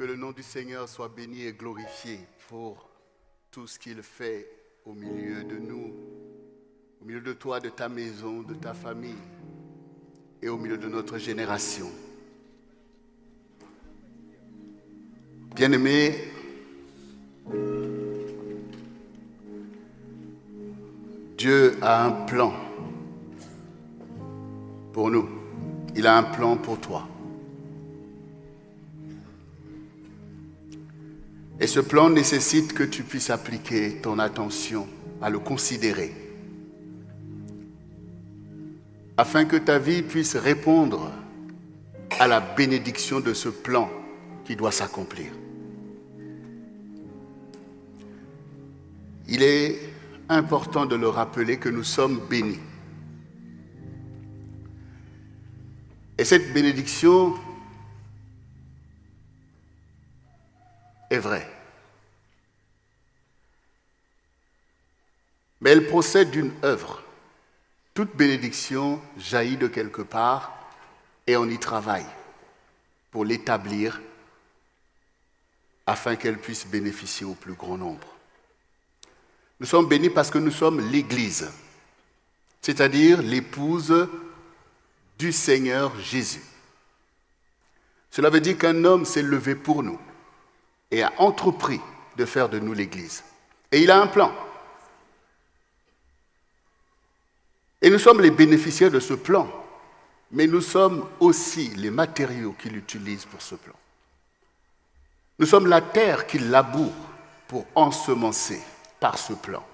Que le nom du Seigneur soit béni et glorifié pour tout ce qu'il fait au milieu de nous, au milieu de toi, de ta maison, de ta famille et au milieu de notre génération. Bien-aimés, Dieu a un plan pour nous. Il a un plan pour toi. Et ce plan nécessite que tu puisses appliquer ton attention à le considérer, afin que ta vie puisse répondre à la bénédiction de ce plan qui doit s'accomplir. Il est important de le rappeler que nous sommes bénis. Et cette bénédiction est vraie. Mais elle procède d'une œuvre. Toute bénédiction jaillit de quelque part et on y travaille pour l'établir afin qu'elle puisse bénéficier au plus grand nombre. Nous sommes bénis parce que nous sommes l'Église, c'est-à-dire l'épouse du Seigneur Jésus. Cela veut dire qu'un homme s'est levé pour nous et a entrepris de faire de nous l'Église. Et il a un plan. Et nous sommes les bénéficiaires de ce plan, mais nous sommes aussi les matériaux qu'il utilise pour ce plan. Nous sommes la terre qu'il laboure pour ensemencer par ce plan.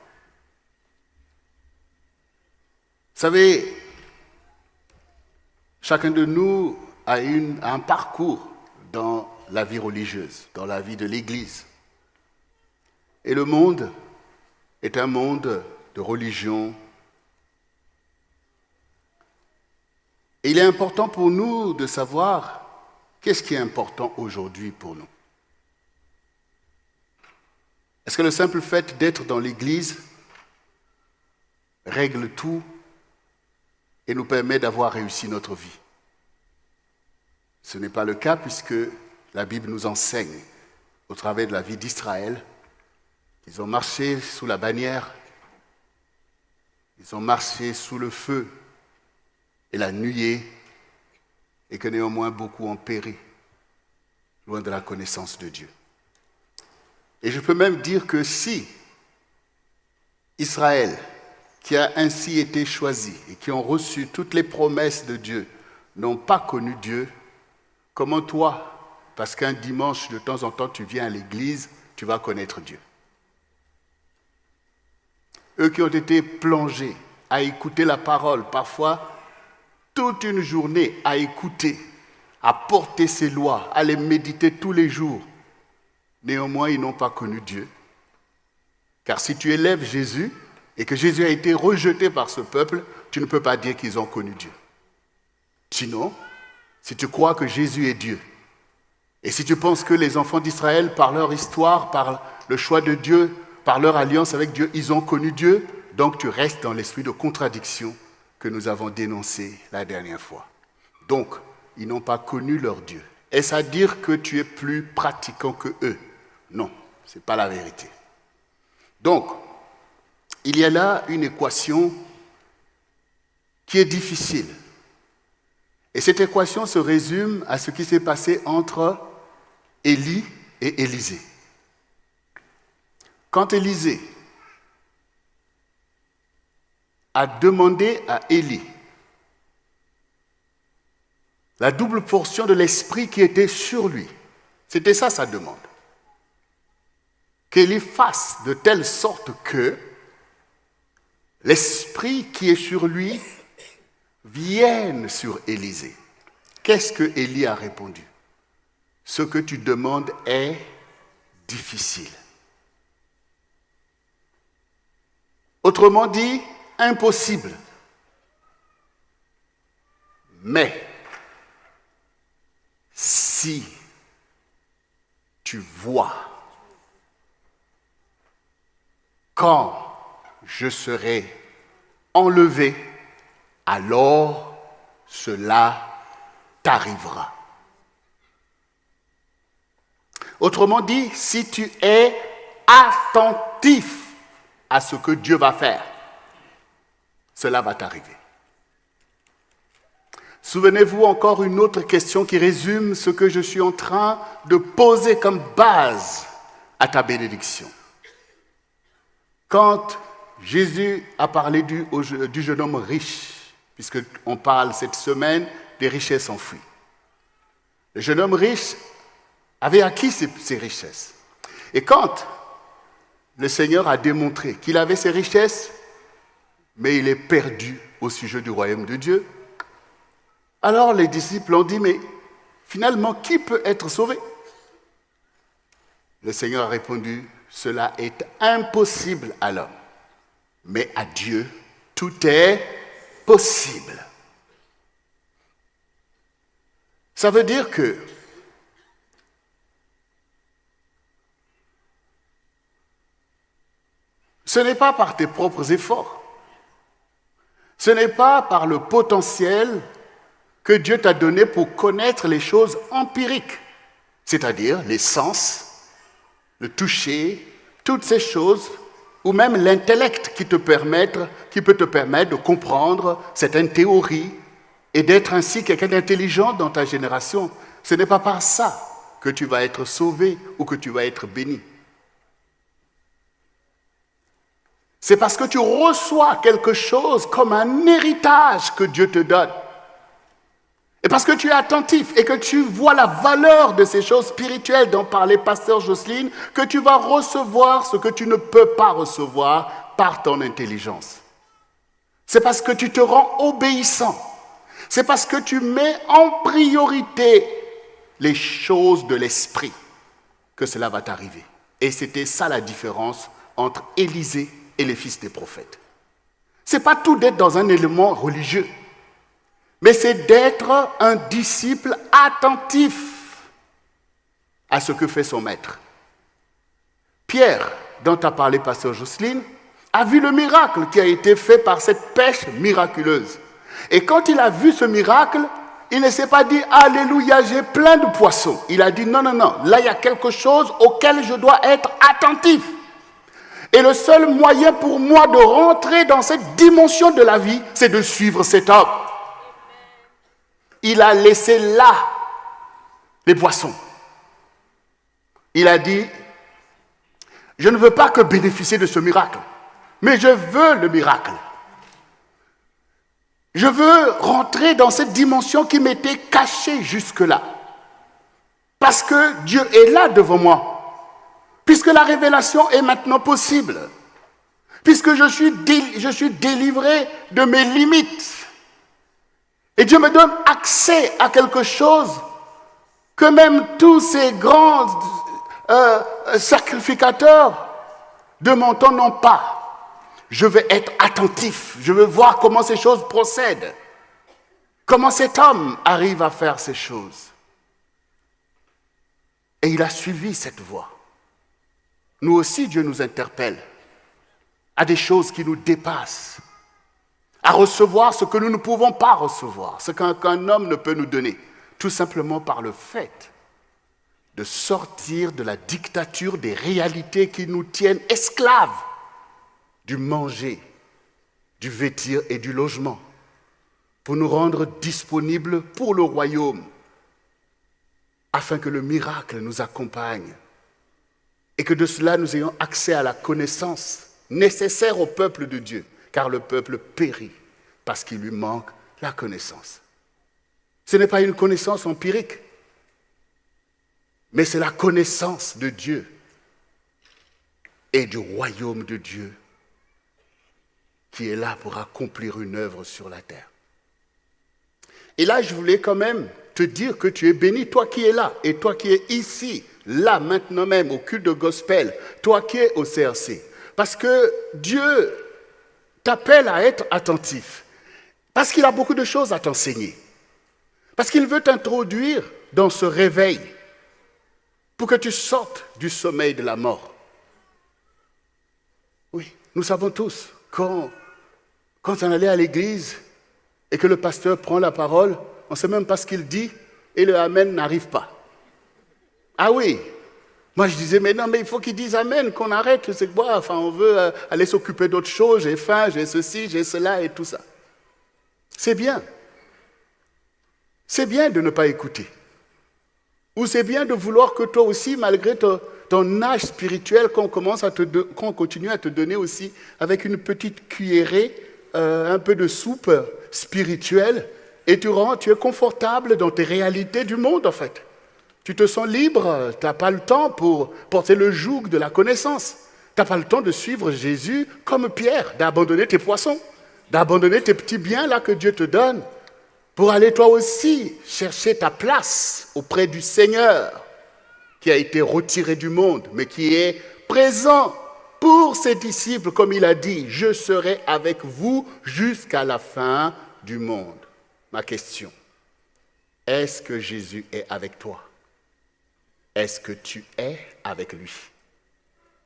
Vous savez, chacun de nous a un parcours dans la vie religieuse, dans la vie de l'Église. Et le monde est un monde de religion. Et il est important pour nous de savoir qu'est-ce qui est important aujourd'hui pour nous. Est-ce que le simple fait d'être dans l'Église règle tout et nous permet d'avoir réussi notre vie? Ce n'est pas le cas puisque la Bible nous enseigne, au travers de la vie d'Israël, qu'ils ont marché sous la bannière, ils ont marché sous le feu et la nuée, et que néanmoins beaucoup ont péri, loin de la connaissance de Dieu. Et je peux même dire que si Israël, qui a ainsi été choisi et qui ont reçu toutes les promesses de Dieu, n'ont pas connu Dieu, comment toi, parce qu'un dimanche de temps en temps tu viens à l'église, tu vas connaître Dieu? Eux qui ont été plongés à écouter la parole, parfois toute une journée à écouter, à porter ses lois, à les méditer tous les jours. Néanmoins, ils n'ont pas connu Dieu. Car si tu élèves Jésus et que Jésus a été rejeté par ce peuple, tu ne peux pas dire qu'ils ont connu Dieu. Sinon, si tu crois que Jésus est Dieu, et si tu penses que les enfants d'Israël, par leur histoire, par le choix de Dieu, par leur alliance avec Dieu, ils ont connu Dieu, donc tu restes dans l'esprit de contradiction que nous avons dénoncé la dernière fois. Donc, ils n'ont pas connu leur Dieu. Est-ce à dire que tu es plus pratiquant que eux? Non, ce n'est pas la vérité. Donc, il y a là une équation qui est difficile. Et cette équation se résume à ce qui s'est passé entre Élie et Élisée. Quand Élisée a demandé à Élie la double portion de l'esprit qui était sur lui, c'était ça sa demande. Qu'Élie fasse de telle sorte que l'esprit qui est sur lui vienne sur Élisée. Qu'est-ce que Élie a répondu? Ce que tu demandes est difficile. Autrement dit, impossible. Mais si tu vois quand je serai enlevé, alors cela t'arrivera. Autrement dit, si tu es attentif à ce que Dieu va faire, cela va t'arriver. Souvenez-vous encore une autre question qui résume ce que je suis en train de poser comme base à ta bénédiction. Quand Jésus a parlé du jeune homme riche, puisqu'on parle cette semaine des richesses enfouies. Le jeune homme riche avait acquis ses richesses. Et quand le Seigneur a démontré qu'il avait ses richesses, mais il est perdu au sujet du royaume de Dieu, alors les disciples ont dit, mais finalement, qui peut être sauvé? Le Seigneur a répondu, cela est impossible à l'homme, mais à Dieu, tout est possible. Ça veut dire que ce n'est pas par tes propres efforts, ce n'est pas par le potentiel que Dieu t'a donné pour connaître les choses empiriques, c'est-à-dire les sens, le toucher, toutes ces choses, ou même l'intellect qui peut te permettre de comprendre certaines théories et d'être ainsi quelqu'un d'intelligent dans ta génération. Ce n'est pas par ça que tu vas être sauvé ou que tu vas être béni. C'est parce que tu reçois quelque chose comme un héritage que Dieu te donne. Et parce que tu es attentif et que tu vois la valeur de ces choses spirituelles dont parlait Pasteur Jocelyne, que tu vas recevoir ce que tu ne peux pas recevoir par ton intelligence. C'est parce que tu te rends obéissant. C'est parce que tu mets en priorité les choses de l'esprit que cela va t'arriver. Et c'était ça la différence entre Élisée et les fils des prophètes. Ce n'est pas tout d'être dans un élément religieux, mais c'est d'être un disciple attentif à ce que fait son maître. Pierre, dont a parlé Pasteur Jocelyne, a vu le miracle qui a été fait par cette pêche miraculeuse. Et quand il a vu ce miracle, il ne s'est pas dit « Alléluia, j'ai plein de poissons ». Il a dit « Non, non, non, là il y a quelque chose auquel je dois être attentif ». Et le seul moyen pour moi de rentrer dans cette dimension de la vie, c'est de suivre cet homme. Il a laissé là les poissons. Il a dit, je ne veux pas que bénéficier de ce miracle, mais je veux le miracle. Je veux rentrer dans cette dimension qui m'était cachée jusque-là. Parce que Dieu est là devant moi. Puisque la révélation est maintenant possible. Puisque je suis délivré de mes limites. Et Dieu me donne accès à quelque chose que même tous ces grands sacrificateurs de mon temps n'ont pas. Je vais être attentif. Je veux voir comment ces choses procèdent. Comment cet homme arrive à faire ces choses. Et il a suivi cette voie. Nous aussi, Dieu nous interpelle à des choses qui nous dépassent, à recevoir ce que nous ne pouvons pas recevoir, ce qu'un homme ne peut nous donner, tout simplement par le fait de sortir de la dictature des réalités qui nous tiennent esclaves du manger, du vêtir et du logement, pour nous rendre disponibles pour le royaume, afin que le miracle nous accompagne et que de cela nous ayons accès à la connaissance nécessaire au peuple de Dieu, car le peuple périt parce qu'il lui manque la connaissance. Ce n'est pas une connaissance empirique, mais c'est la connaissance de Dieu et du royaume de Dieu qui est là pour accomplir une œuvre sur la terre. Et là, je voulais quand même te dire que tu es béni, toi qui es là, et toi qui es ici, là, maintenant même, au culte de gospel, toi qui es au CRC. Parce que Dieu t'appelle à être attentif. Parce qu'il a beaucoup de choses à t'enseigner. Parce qu'il veut t'introduire dans ce réveil pour que tu sortes du sommeil de la mort. Oui, nous savons tous, quand on allait à l'église et que le pasteur prend la parole, on ne sait même pas ce qu'il dit et le Amen n'arrive pas. Ah oui, Moi, je disais, mais non, mais il faut qu'ils disent Amen, qu'on arrête. C'est quoi? Enfin, on veut aller s'occuper d'autres choses. J'ai faim, j'ai ceci, j'ai cela et tout ça. C'est bien. C'est bien de ne pas écouter. Ou c'est bien de vouloir que toi aussi, malgré ton âge spirituel, qu'on continue à te donner aussi avec une petite cuillerée, un peu de soupe spirituelle, et tu es confortable dans tes réalités du monde, en fait. Tu te sens libre, tu n'as pas le temps pour porter le joug de la connaissance. Tu n'as pas le temps de suivre Jésus comme Pierre, d'abandonner tes poissons, d'abandonner tes petits biens là que Dieu te donne, pour aller toi aussi chercher ta place auprès du Seigneur, qui a été retiré du monde, mais qui est présent pour ses disciples, comme il a dit, je serai avec vous jusqu'à la fin du monde. Ma question, est-ce que Jésus est avec toi? Est-ce que tu es avec lui?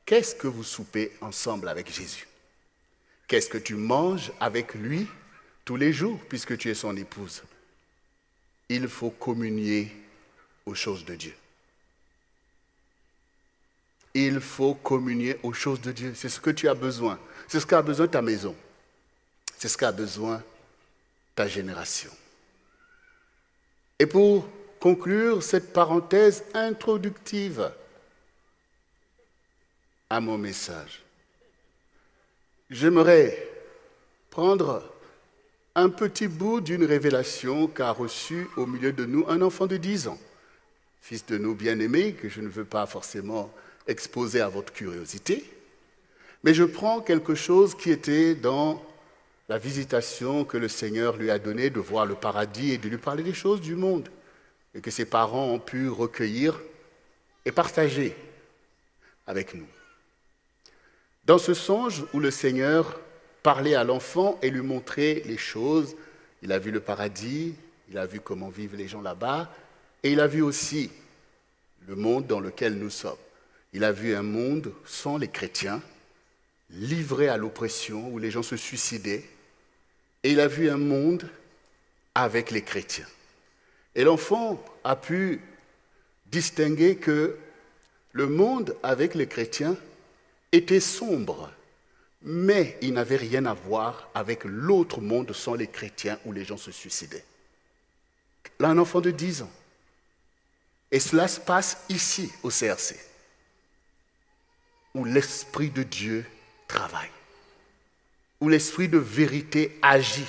Qu'est-ce que vous soupez ensemble avec Jésus? Qu'est-ce que tu manges avec lui tous les jours, puisque tu es son épouse? Il faut communier aux choses de Dieu. Il faut communier aux choses de Dieu. C'est ce que tu as besoin. C'est ce qu'a besoin ta maison. C'est ce qu'a besoin ta génération. Et pour conclure cette parenthèse introductive à mon message, j'aimerais prendre un petit bout d'une révélation qu'a reçue au milieu de nous un enfant de 10 ans, fils de nos bien-aimés, que je ne veux pas forcément exposer à votre curiosité, mais je prends quelque chose qui était dans la visitation que le Seigneur lui a donnée de voir le paradis et de lui parler des choses du monde, et que ses parents ont pu recueillir et partager avec nous. Dans ce songe où le Seigneur parlait à l'enfant et lui montrait les choses, il a vu le paradis, il a vu comment vivent les gens là-bas, et il a vu aussi le monde dans lequel nous sommes. Il a vu un monde sans les chrétiens, livré à l'oppression, où les gens se suicidaient, et il a vu un monde avec les chrétiens. Et l'enfant a pu distinguer que le monde avec les chrétiens était sombre, mais il n'avait rien à voir avec l'autre monde sans les chrétiens où les gens se suicidaient. Là, un enfant de 10 ans. Et cela se passe ici, au CRC, où l'Esprit de Dieu travaille, où l'Esprit de vérité agit.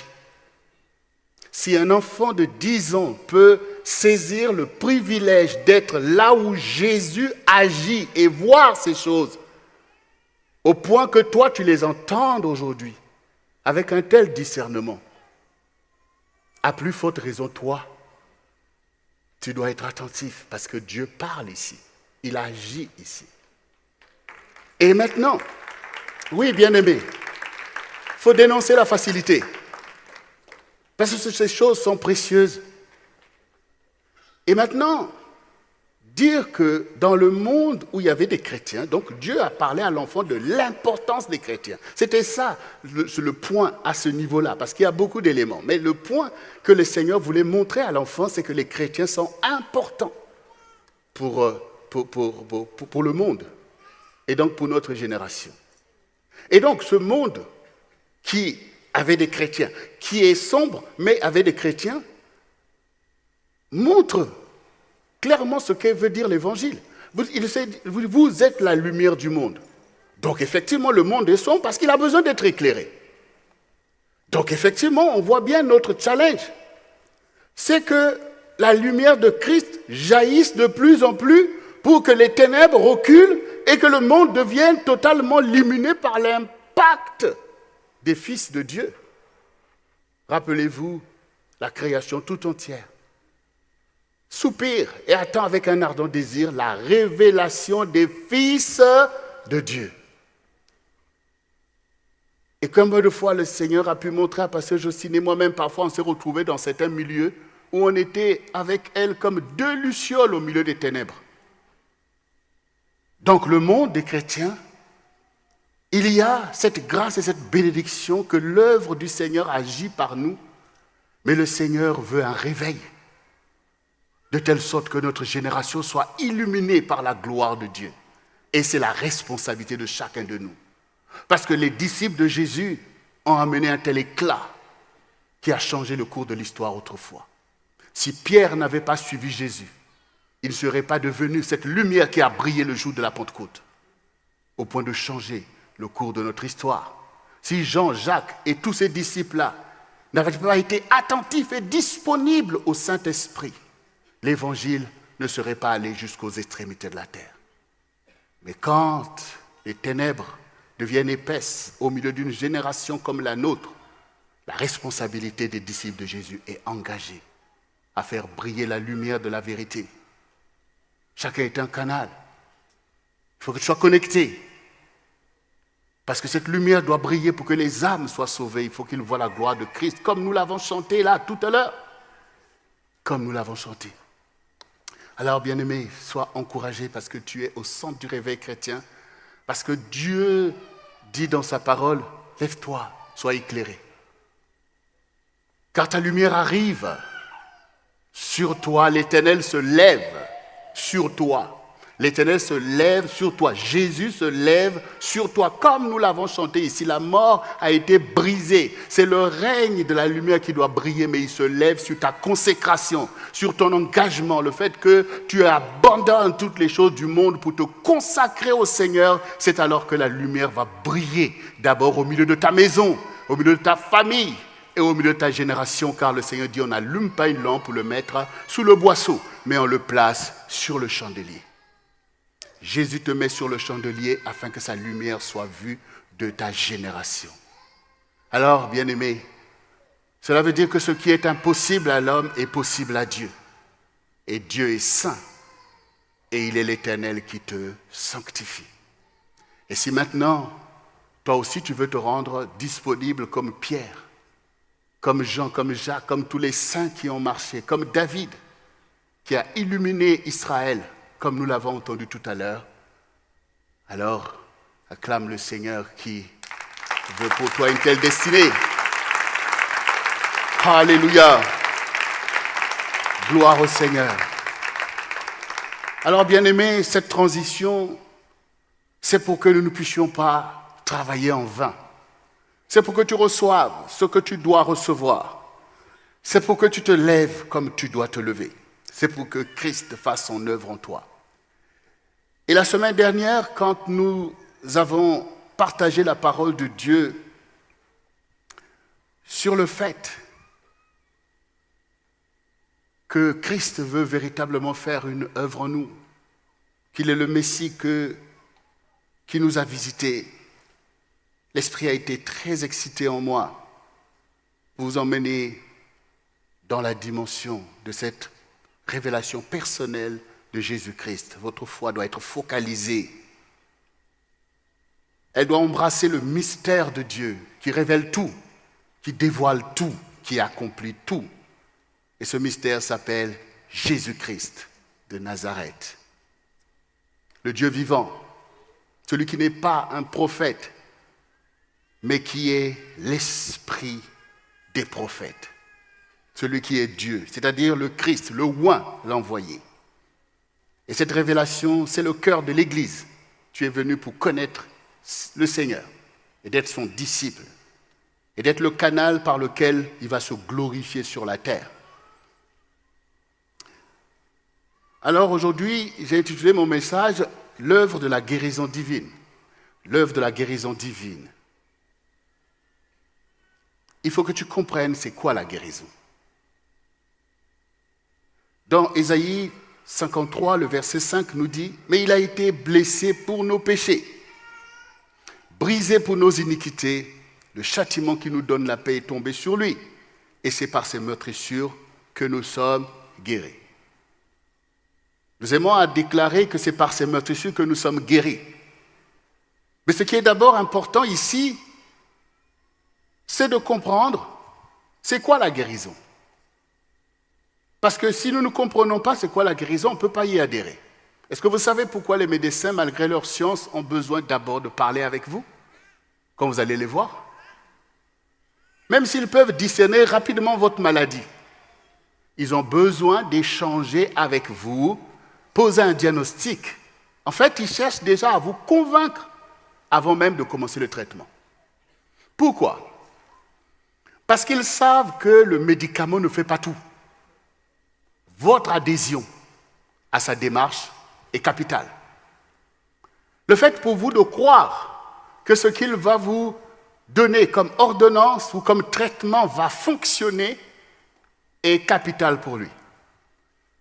Si un enfant de 10 ans peut saisir le privilège d'être là où Jésus agit et voir ces choses, au point que toi, tu les entendes aujourd'hui, avec un tel discernement, à plus forte raison, toi, tu dois être attentif, parce que Dieu parle ici, il agit ici. Et maintenant, oui, bien-aimé, il faut dénoncer la facilité, parce que ces choses sont précieuses. Et maintenant, dire que dans le monde où il y avait des chrétiens, donc Dieu a parlé à l'enfant de l'importance des chrétiens. C'était ça le point à ce niveau-là, parce qu'il y a beaucoup d'éléments. Mais le point que le Seigneur voulait montrer à l'enfant, c'est que les chrétiens sont importants pour le monde, et donc pour notre génération. Et donc ce monde qui avait des chrétiens, qui est sombre, mais avait des chrétiens, montre clairement ce que veut dire l'évangile. Vous êtes la lumière du monde. Donc effectivement, le monde est sombre parce qu'il a besoin d'être éclairé. Donc effectivement, on voit bien notre challenge. C'est que la lumière de Christ jaillisse de plus en plus pour que les ténèbres reculent et que le monde devienne totalement illuminé par l'impact des fils de Dieu. Rappelez-vous la création tout entière. Soupire et attend avec un ardent désir la révélation des fils de Dieu. Et combien de fois le Seigneur a pu montrer à Pasteur Jocelyne et moi-même, parfois on s'est retrouvés dans certains milieux où on était avec elle comme deux lucioles au milieu des ténèbres. Donc le monde des chrétiens, il y a cette grâce et cette bénédiction que l'œuvre du Seigneur agit par nous, mais le Seigneur veut un réveil de telle sorte que notre génération soit illuminée par la gloire de Dieu. Et c'est la responsabilité de chacun de nous. Parce que les disciples de Jésus ont amené un tel éclat qui a changé le cours de l'histoire autrefois. Si Pierre n'avait pas suivi Jésus, il ne serait pas devenu cette lumière qui a brillé le jour de la Pentecôte, au point de changer le cours de notre histoire. Si Jean, Jacques et tous ces disciples-là n'avaient pas été attentifs et disponibles au Saint-Esprit, l'Évangile ne serait pas allé jusqu'aux extrémités de la terre. Mais quand les ténèbres deviennent épaisses au milieu d'une génération comme la nôtre, la responsabilité des disciples de Jésus est engagée à faire briller la lumière de la vérité. Chacun est un canal. Il faut que tu sois connecté. Parce que cette lumière doit briller pour que les âmes soient sauvées. Il faut qu'ils voient la gloire de Christ, comme nous l'avons chanté là tout à l'heure. Comme nous l'avons chanté. Alors, bien-aimé, sois encouragé parce que tu es au centre du réveil chrétien. Parce que Dieu dit dans sa parole, lève-toi, sois éclairé. Car ta lumière arrive sur toi, l'Éternel se lève sur toi. L'Éternel se lève sur toi. Jésus se lève sur toi. Comme nous l'avons chanté ici, la mort a été brisée. C'est le règne de la lumière qui doit briller, mais il se lève sur ta consécration, sur ton engagement, le fait que tu abandonnes toutes les choses du monde pour te consacrer au Seigneur. C'est alors que la lumière va briller d'abord au milieu de ta maison, au milieu de ta famille et au milieu de ta génération, car le Seigneur dit on n'allume pas une lampe pour le mettre sous le boisseau, mais on le place sur le chandelier. Jésus te met sur le chandelier afin que sa lumière soit vue de ta génération. Alors, bien-aimé, cela veut dire que ce qui est impossible à l'homme est possible à Dieu. Et Dieu est saint. Et il est l'Éternel qui te sanctifie. Et si maintenant, toi aussi tu veux te rendre disponible comme Pierre, comme Jean, comme Jacques, comme tous les saints qui ont marché, comme David, qui a illuminé Israël, comme nous l'avons entendu tout à l'heure, alors acclame le Seigneur qui veut pour toi une telle destinée. Alléluia. Gloire au Seigneur. Alors, bien-aimés, cette transition, c'est pour que nous ne puissions pas travailler en vain. C'est pour que tu reçoives ce que tu dois recevoir. C'est pour que tu te lèves comme tu dois te lever. C'est pour que Christ fasse son œuvre en toi. Et la semaine dernière, quand nous avons partagé la parole de Dieu sur le fait que Christ veut véritablement faire une œuvre en nous, qu'il est le Messie qui nous a visités, l'Esprit a été très excité en moi pour vous emmener dans la dimension de cette révélation personnelle de Jésus-Christ. Votre foi doit être focalisée. Elle doit embrasser le mystère de Dieu qui révèle tout, qui dévoile tout, qui accomplit tout. Et ce mystère s'appelle Jésus-Christ de Nazareth. Le Dieu vivant, celui qui n'est pas un prophète, mais qui est l'esprit des prophètes. Celui qui est Dieu, c'est-à-dire le Christ, le oint, l'envoyé. Et cette révélation, c'est le cœur de l'Église. Tu es venu pour connaître le Seigneur et d'être son disciple et d'être le canal par lequel il va se glorifier sur la terre. Alors aujourd'hui, j'ai intitulé mon message « L'œuvre de la guérison divine ». L'œuvre de la guérison divine. Il faut que tu comprennes c'est quoi la guérison. Dans Ésaïe 53, le verset 5 nous dit « Mais il a été blessé pour nos péchés, brisé pour nos iniquités, le châtiment qui nous donne la paix est tombé sur lui, et c'est par ses meurtrissures que nous sommes guéris. » Nous aimons à déclarer que c'est par ses meurtrissures que nous sommes guéris. Mais ce qui est d'abord important ici, c'est de comprendre c'est quoi la guérison. Parce que si nous ne comprenons pas c'est quoi la guérison, on ne peut pas y adhérer. Est-ce que vous savez pourquoi les médecins, malgré leur science, ont besoin d'abord de parler avec vous quand vous allez les voir? Même s'ils peuvent discerner rapidement votre maladie. Ils ont besoin d'échanger avec vous, poser un diagnostic. En fait, ils cherchent déjà à vous convaincre avant même de commencer le traitement. Pourquoi? Parce qu'ils savent que le médicament ne fait pas tout. Votre adhésion à sa démarche est capitale. Le fait pour vous de croire que ce qu'il va vous donner comme ordonnance ou comme traitement va fonctionner est capital pour lui.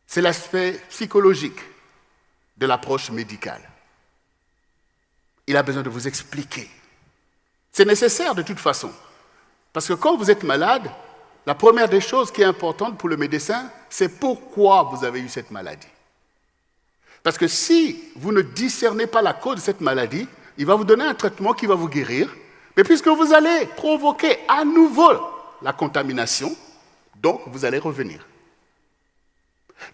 C'est l'aspect psychologique de l'approche médicale. Il a besoin de vous expliquer. C'est nécessaire de toute façon. Parce que quand vous êtes malade, la première des choses qui est importante pour le médecin, c'est pourquoi vous avez eu cette maladie. Parce que si vous ne discernez pas la cause de cette maladie, il va vous donner un traitement qui va vous guérir, mais puisque vous allez provoquer à nouveau la contamination, donc vous allez revenir.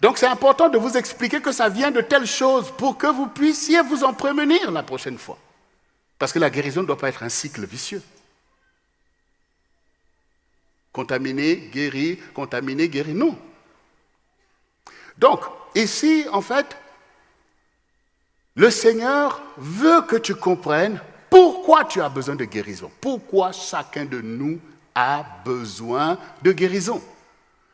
Donc c'est important de vous expliquer que ça vient de telle chose pour que vous puissiez vous en prémunir la prochaine fois. Parce que la guérison ne doit pas être un cycle vicieux. Contaminé, guéri, non. Donc, ici, en fait, le Seigneur veut que tu comprennes pourquoi tu as besoin de guérison. Pourquoi chacun de nous a besoin de guérison.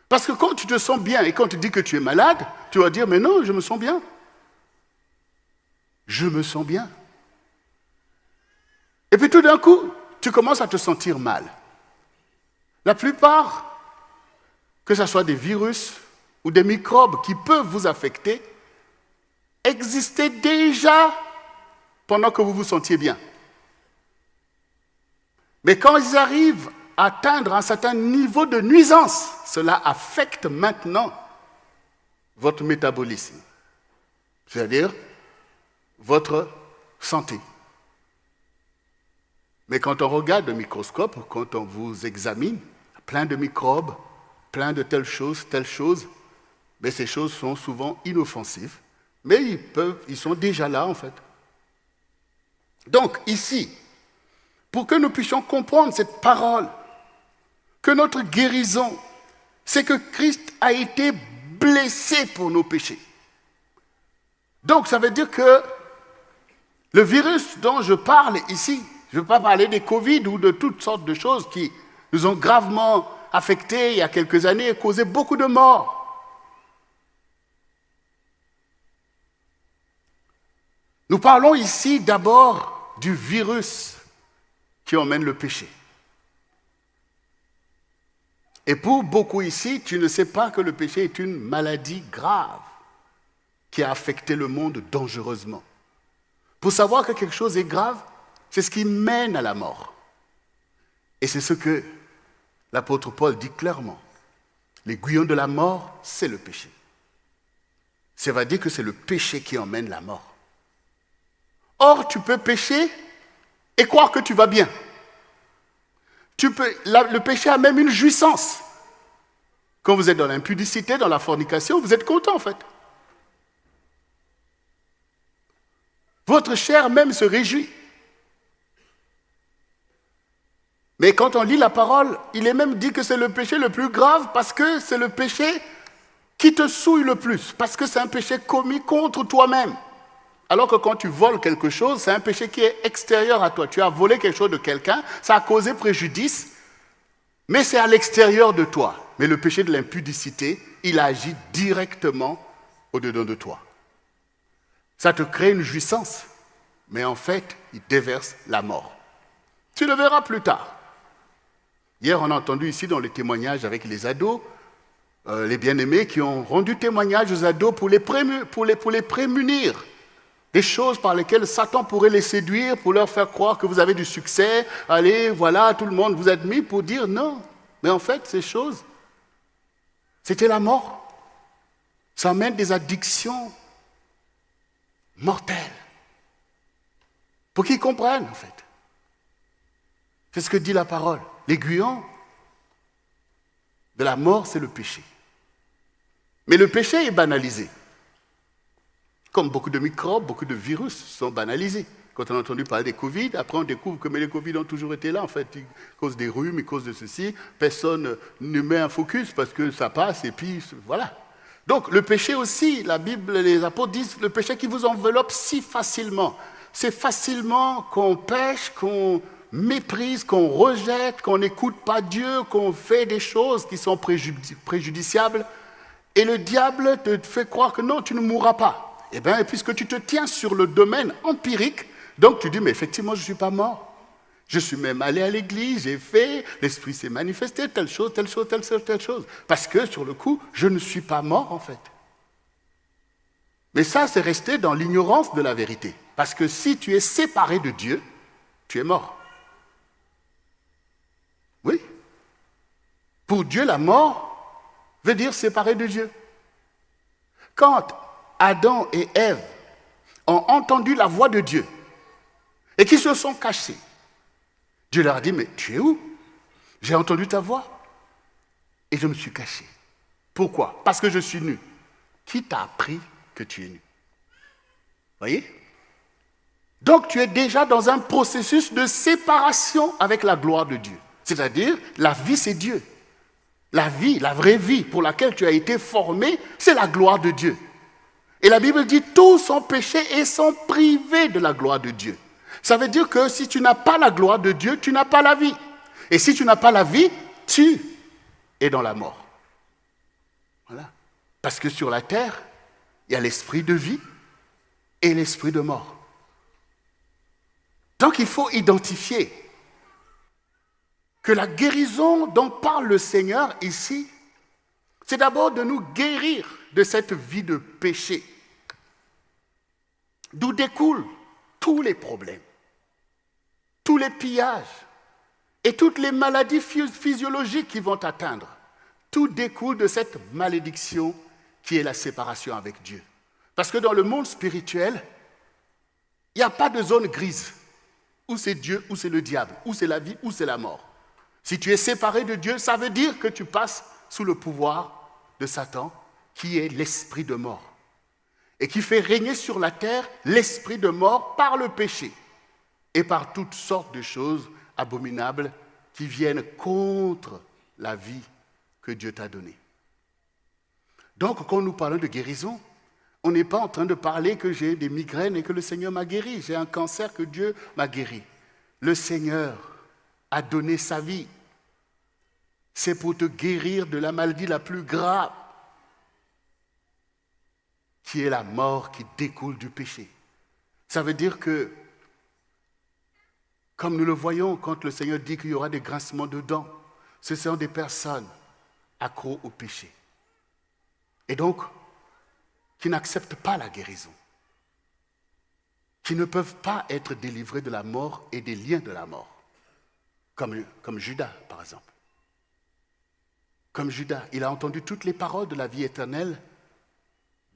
Parce que quand tu te sens bien et quand tu dis que tu es malade, tu vas dire, mais non, je me sens bien. Je me sens bien. Et puis tout d'un coup, tu commences à te sentir mal. La plupart, que ce soit des virus ou des microbes qui peuvent vous affecter, existaient déjà pendant que vous vous sentiez bien. Mais quand ils arrivent à atteindre un certain niveau de nuisance, cela affecte maintenant votre métabolisme, c'est-à-dire votre santé. Mais quand on regarde le microscope, quand on vous examine, plein de microbes, plein de telles choses, mais ces choses sont souvent inoffensives, mais ils sont déjà là en fait. Donc ici, pour que nous puissions comprendre cette parole, que notre guérison, c'est que Christ a été blessé pour nos péchés. Donc ça veut dire que le virus dont je parle ici, je ne veux pas parler des Covid ou de toutes sortes de choses qui nous ont gravement affectés il y a quelques années et causé beaucoup de morts. Nous parlons ici d'abord du virus qui emmène le péché. Et pour beaucoup ici, tu ne sais pas que le péché est une maladie grave qui a affecté le monde dangereusement. Pour savoir que quelque chose est grave, c'est ce qui mène à la mort. Et c'est ce que l'apôtre Paul dit clairement. L'aiguillon de la mort, c'est le péché. Ça veut dire que c'est le péché qui emmène la mort. Or, tu peux pécher et croire que tu vas bien. Le péché a même une jouissance. Quand vous êtes dans l'impudicité, dans la fornication, vous êtes content en fait. Votre chair même se réjouit. Mais quand on lit la parole, il est même dit que c'est le péché le plus grave parce que c'est le péché qui te souille le plus, parce que c'est un péché commis contre toi-même. Alors que quand tu voles quelque chose, c'est un péché qui est extérieur à toi. Tu as volé quelque chose de quelqu'un, ça a causé préjudice, mais c'est à l'extérieur de toi. Mais le péché de l'impudicité, il agit directement au-dedans de toi. Ça te crée une jouissance, mais en fait, il déverse la mort. Tu le verras plus tard. Hier, on a entendu ici dans les témoignages avec les ados, les bien-aimés qui ont rendu témoignage aux ados pour les prémunir des choses par lesquelles Satan pourrait les séduire, pour leur faire croire que vous avez du succès. Allez, voilà, tout le monde vous admire pour dire non. Mais en fait, ces choses, c'était la mort. Ça amène des addictions mortelles. Pour qu'ils comprennent, en fait. C'est ce que dit la parole. L'aiguillon de la mort, c'est le péché. Mais le péché est banalisé. Comme beaucoup de microbes, beaucoup de virus sont banalisés. Quand on a entendu parler des Covid, après on découvre que mais les Covid ont toujours été là, en fait, à cause des rhumes, à cause de ceci. Personne ne met un focus parce que ça passe et puis voilà. Donc le péché aussi, la Bible, les apôtres disent, le péché qui vous enveloppe si facilement. C'est facilement qu'on pêche, qu'on méprise, qu'on rejette, qu'on n'écoute pas Dieu, qu'on fait des choses qui sont préjudiciables. Et le diable te fait croire que non, tu ne mourras pas. Eh bien, puisque tu te tiens sur le domaine empirique, donc tu dis, mais effectivement, je ne suis pas mort. Je suis même allé à l'église, j'ai fait, l'Esprit s'est manifesté, telle chose, telle chose, telle chose, telle chose. Parce que, sur le coup, je ne suis pas mort, en fait. Mais ça, c'est resté dans l'ignorance de la vérité. Parce que si tu es séparé de Dieu, tu es mort. Oui. Pour Dieu, la mort veut dire séparé de Dieu. Quand Adam et Ève ont entendu la voix de Dieu et qu'ils se sont cachés, Dieu leur a dit, mais tu es où? J'ai entendu ta voix et je me suis caché. Pourquoi? Parce que je suis nu. Qui t'a appris que tu es nu? Voyez? Donc tu es déjà dans un processus de séparation avec la gloire de Dieu. C'est-à-dire, la vie c'est Dieu. La vie, la vraie vie pour laquelle tu as été formé, c'est la gloire de Dieu. Et la Bible dit, tous sont péchés et sont privés de la gloire de Dieu. Ça veut dire que si tu n'as pas la gloire de Dieu, tu n'as pas la vie. Et si tu n'as pas la vie, tu es dans la mort. Voilà. Parce que sur la terre, il y a l'esprit de vie et l'esprit de mort. Donc il faut identifier que la guérison dont parle le Seigneur ici, c'est d'abord de nous guérir de cette vie de péché, d'où découlent tous les problèmes, tous les pillages et toutes les maladies physiologiques qui vont t'atteindre. Tout découle de cette malédiction qui est la séparation avec Dieu. Parce que dans le monde spirituel, il n'y a pas de zone grise, où c'est Dieu, où c'est le diable, où c'est la vie, où c'est la mort. Si tu es séparé de Dieu, ça veut dire que tu passes sous le pouvoir de Satan, qui est l'esprit de mort, et qui fait régner sur la terre l'esprit de mort par le péché et par toutes sortes de choses abominables qui viennent contre la vie que Dieu t'a donnée. Donc, quand nous parlons de guérison, on n'est pas en train de parler que j'ai des migraines et que le Seigneur m'a guéri. J'ai un cancer que Dieu m'a guéri. Le Seigneur a donné sa vie. C'est pour te guérir de la maladie la plus grave, qui est la mort qui découle du péché. Ça veut dire que, comme nous le voyons quand le Seigneur dit qu'il y aura des grincements de dents, ce sont des personnes accros au péché. Et donc, qui n'acceptent pas la guérison, qui ne peuvent pas être délivrés de la mort et des liens de la mort, comme Judas, par exemple. Comme Judas, il a entendu toutes les paroles de la vie éternelle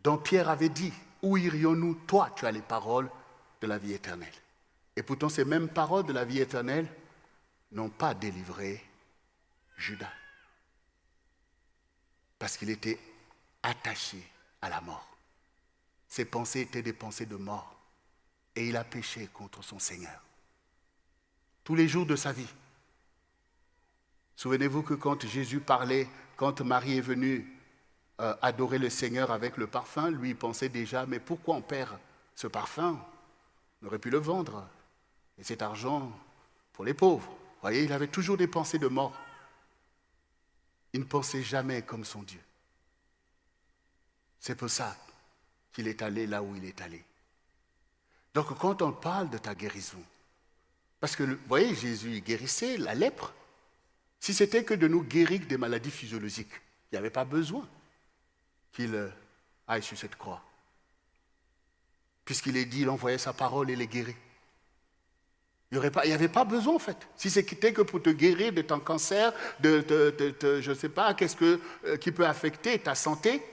dont Pierre avait dit, où irions-nous? Toi, tu as les paroles de la vie éternelle. Et pourtant, ces mêmes paroles de la vie éternelle n'ont pas délivré Judas. Parce qu'il était attaché à la mort. Ses pensées étaient des pensées de mort. Et il a péché contre son Seigneur. Tous les jours de sa vie. Souvenez-vous que quand Jésus parlait, quand Marie est venue adorer le Seigneur avec le parfum, lui il pensait déjà, mais pourquoi on perd ce parfum? On aurait pu le vendre. Et cet argent pour les pauvres. Vous voyez, il avait toujours des pensées de mort. Il ne pensait jamais comme son Dieu. C'est pour ça qu'il est allé là où il est allé. Donc quand on parle de ta guérison, parce que, vous voyez, Jésus guérissait la lèpre. Si c'était que de nous guérir des maladies physiologiques, il n'y avait pas besoin qu'il aille sur cette croix. Puisqu'il est dit, il envoyait sa parole et les guérit. Il n'y avait pas besoin en fait. Si c'était que pour te guérir de ton cancer, je ne sais pas, qui peut affecter ta santé,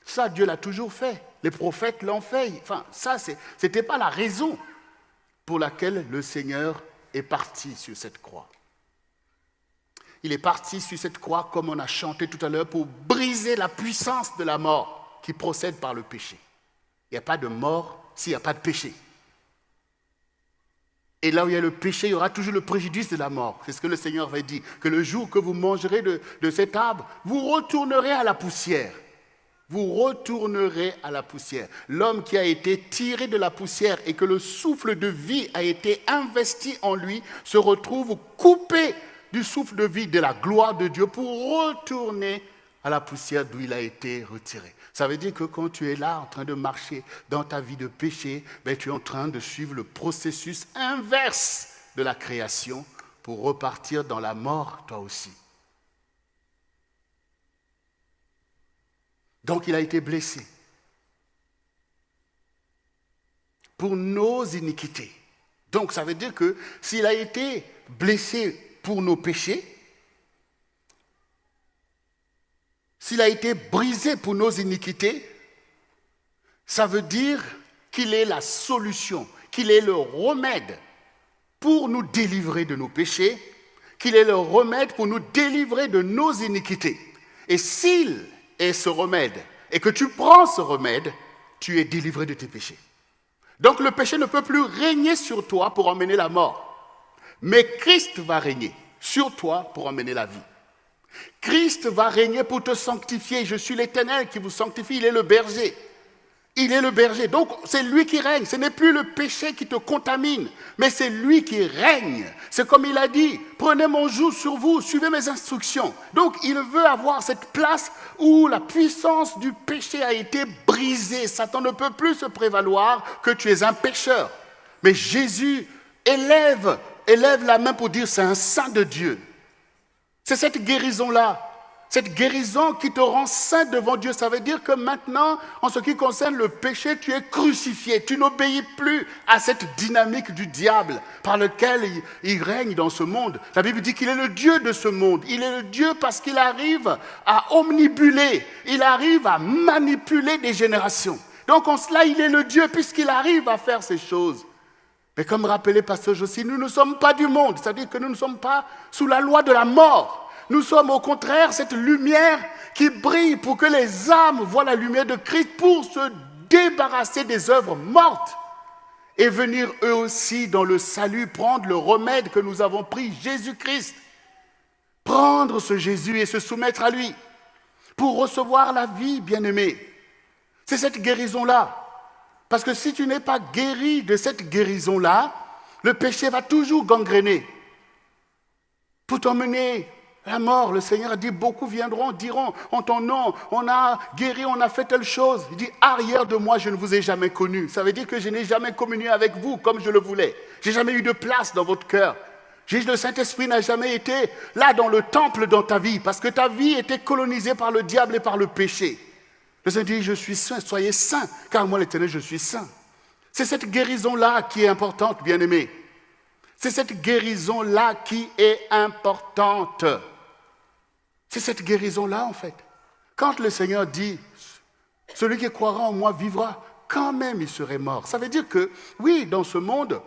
ça Dieu l'a toujours fait. Les prophètes l'ont fait. Enfin, ça, c'était pas la raison pour laquelle le Seigneur est parti sur cette croix. Il est parti sur cette croix, comme on a chanté tout à l'heure, pour briser la puissance de la mort qui procède par le péché. Il n'y a pas de mort s'il n'y a pas de péché. Et là où il y a le péché, il y aura toujours le préjudice de la mort. C'est ce que le Seigneur avait dit, que le jour que vous mangerez de cet arbre, vous retournerez à la poussière. Vous retournerez à la poussière. L'homme qui a été tiré de la poussière et que le souffle de vie a été investi en lui se retrouve coupé du souffle de vie de la gloire de Dieu pour retourner à la poussière d'où il a été retiré. Ça veut dire que quand tu es là en train de marcher dans ta vie de péché, tu es en train de suivre le processus inverse de la création pour repartir dans la mort toi aussi. Donc il a été blessé pour nos iniquités. Donc ça veut dire que s'il a été blessé pour nos péchés, s'il a été brisé pour nos iniquités, ça veut dire qu'il est la solution, qu'il est le remède pour nous délivrer de nos péchés, qu'il est le remède pour nous délivrer de nos iniquités. Et s'il est ce remède, et que tu prends ce remède, tu es délivré de tes péchés. Donc le péché ne peut plus régner sur toi pour emmener la mort. Mais Christ va régner sur toi pour emmener la vie. Christ va régner pour te sanctifier. Je suis l'Éternel qui vous sanctifie, il est le berger. Il est le berger, donc c'est lui qui règne. Ce n'est plus le péché qui te contamine, mais c'est lui qui règne. C'est comme il a dit, prenez mon joug sur vous, suivez mes instructions. Donc il veut avoir cette place où la puissance du péché a été brisée. Satan ne peut plus se prévaloir que tu es un pécheur. Mais Jésus élève la main pour dire c'est un saint de Dieu. C'est cette guérison-là. Cette guérison qui te rend saint devant Dieu, ça veut dire que maintenant, en ce qui concerne le péché, tu es crucifié. Tu n'obéis plus à cette dynamique du diable par laquelle il règne dans ce monde. La Bible dit qu'il est le Dieu de ce monde. Il est le Dieu parce qu'il arrive à omnibuler. Il arrive à manipuler des générations. Donc en cela, il est le Dieu puisqu'il arrive à faire ces choses. Mais comme rappelait Pasteur Jossi, nous ne sommes pas du monde. C'est-à-dire que nous ne sommes pas sous la loi de la mort. Nous sommes au contraire cette lumière qui brille pour que les âmes voient la lumière de Christ pour se débarrasser des œuvres mortes et venir eux aussi dans le salut, prendre le remède que nous avons pris, Jésus-Christ. Prendre ce Jésus et se soumettre à lui pour recevoir la vie, bien-aimé. C'est cette guérison-là. Parce que si tu n'es pas guéri de cette guérison-là, le péché va toujours gangréner pour t'emmener la mort. Le Seigneur a dit, beaucoup viendront, diront en ton nom, on a guéri, on a fait telle chose. Il dit, arrière de moi, je ne vous ai jamais connu. Ça veut dire que je n'ai jamais communié avec vous comme je le voulais. Je n'ai jamais eu de place dans votre cœur. Le Saint-Esprit n'a jamais été là dans le temple dans ta vie, parce que ta vie était colonisée par le diable et par le péché. Le Seigneur dit, je suis saint, soyez saints, car moi l'Éternel, je suis saint. C'est cette guérison-là qui est importante, bien-aimés. C'est cette guérison-là qui est importante. C'est cette guérison-là, en fait. Quand le Seigneur dit, celui qui croira en moi vivra, quand même il serait mort. Ça veut dire que, oui, dans ce monde,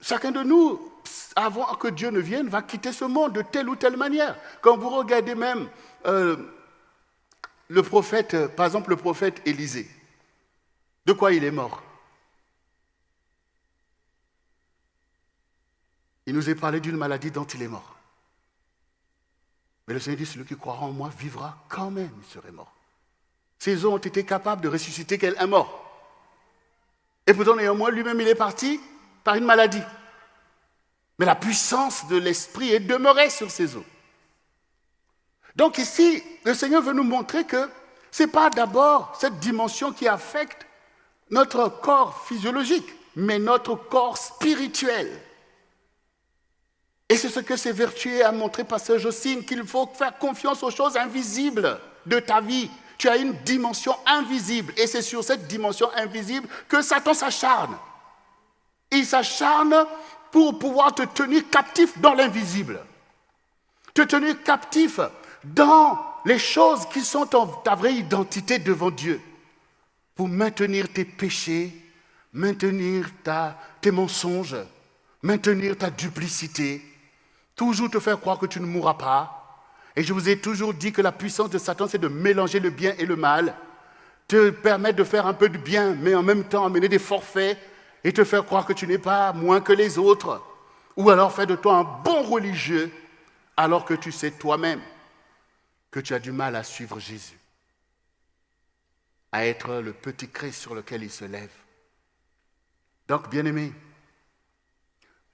chacun de nous, avant que Dieu ne vienne, va quitter ce monde de telle ou telle manière. Quand vous regardez même le prophète, par exemple le prophète Élisée, de quoi il est mort? Il nous est parlé d'une maladie dont il est mort. Mais le Seigneur dit, celui qui croira en moi vivra quand même, il serait mort. Ces os ont été capables de ressusciter un mort. Et pourtant, néanmoins, lui-même, il est parti par une maladie. Mais la puissance de l'Esprit est demeurée sur ces os. Donc ici, le Seigneur veut nous montrer que ce n'est pas d'abord cette dimension qui affecte notre corps physiologique, mais notre corps spirituel. Et c'est ce que ces vertus a montré Pasteur Jocelyne, qu'il faut faire confiance aux choses invisibles de ta vie. Tu as une dimension invisible, et c'est sur cette dimension invisible que Satan s'acharne. Il s'acharne pour pouvoir te tenir captif dans l'invisible. Te tenir captif dans les choses qui sont ta vraie identité devant Dieu. Pour maintenir tes péchés, maintenir tes mensonges, maintenir ta duplicité. Toujours te faire croire que tu ne mourras pas. Et je vous ai toujours dit que la puissance de Satan, c'est de mélanger le bien et le mal. Te permettre de faire un peu de bien, mais en même temps amener des forfaits et te faire croire que tu n'es pas moins que les autres. Ou alors fais de toi un bon religieux alors que tu sais toi-même que tu as du mal à suivre Jésus, à être le petit Christ sur lequel il se lève. Donc, bien-aimé,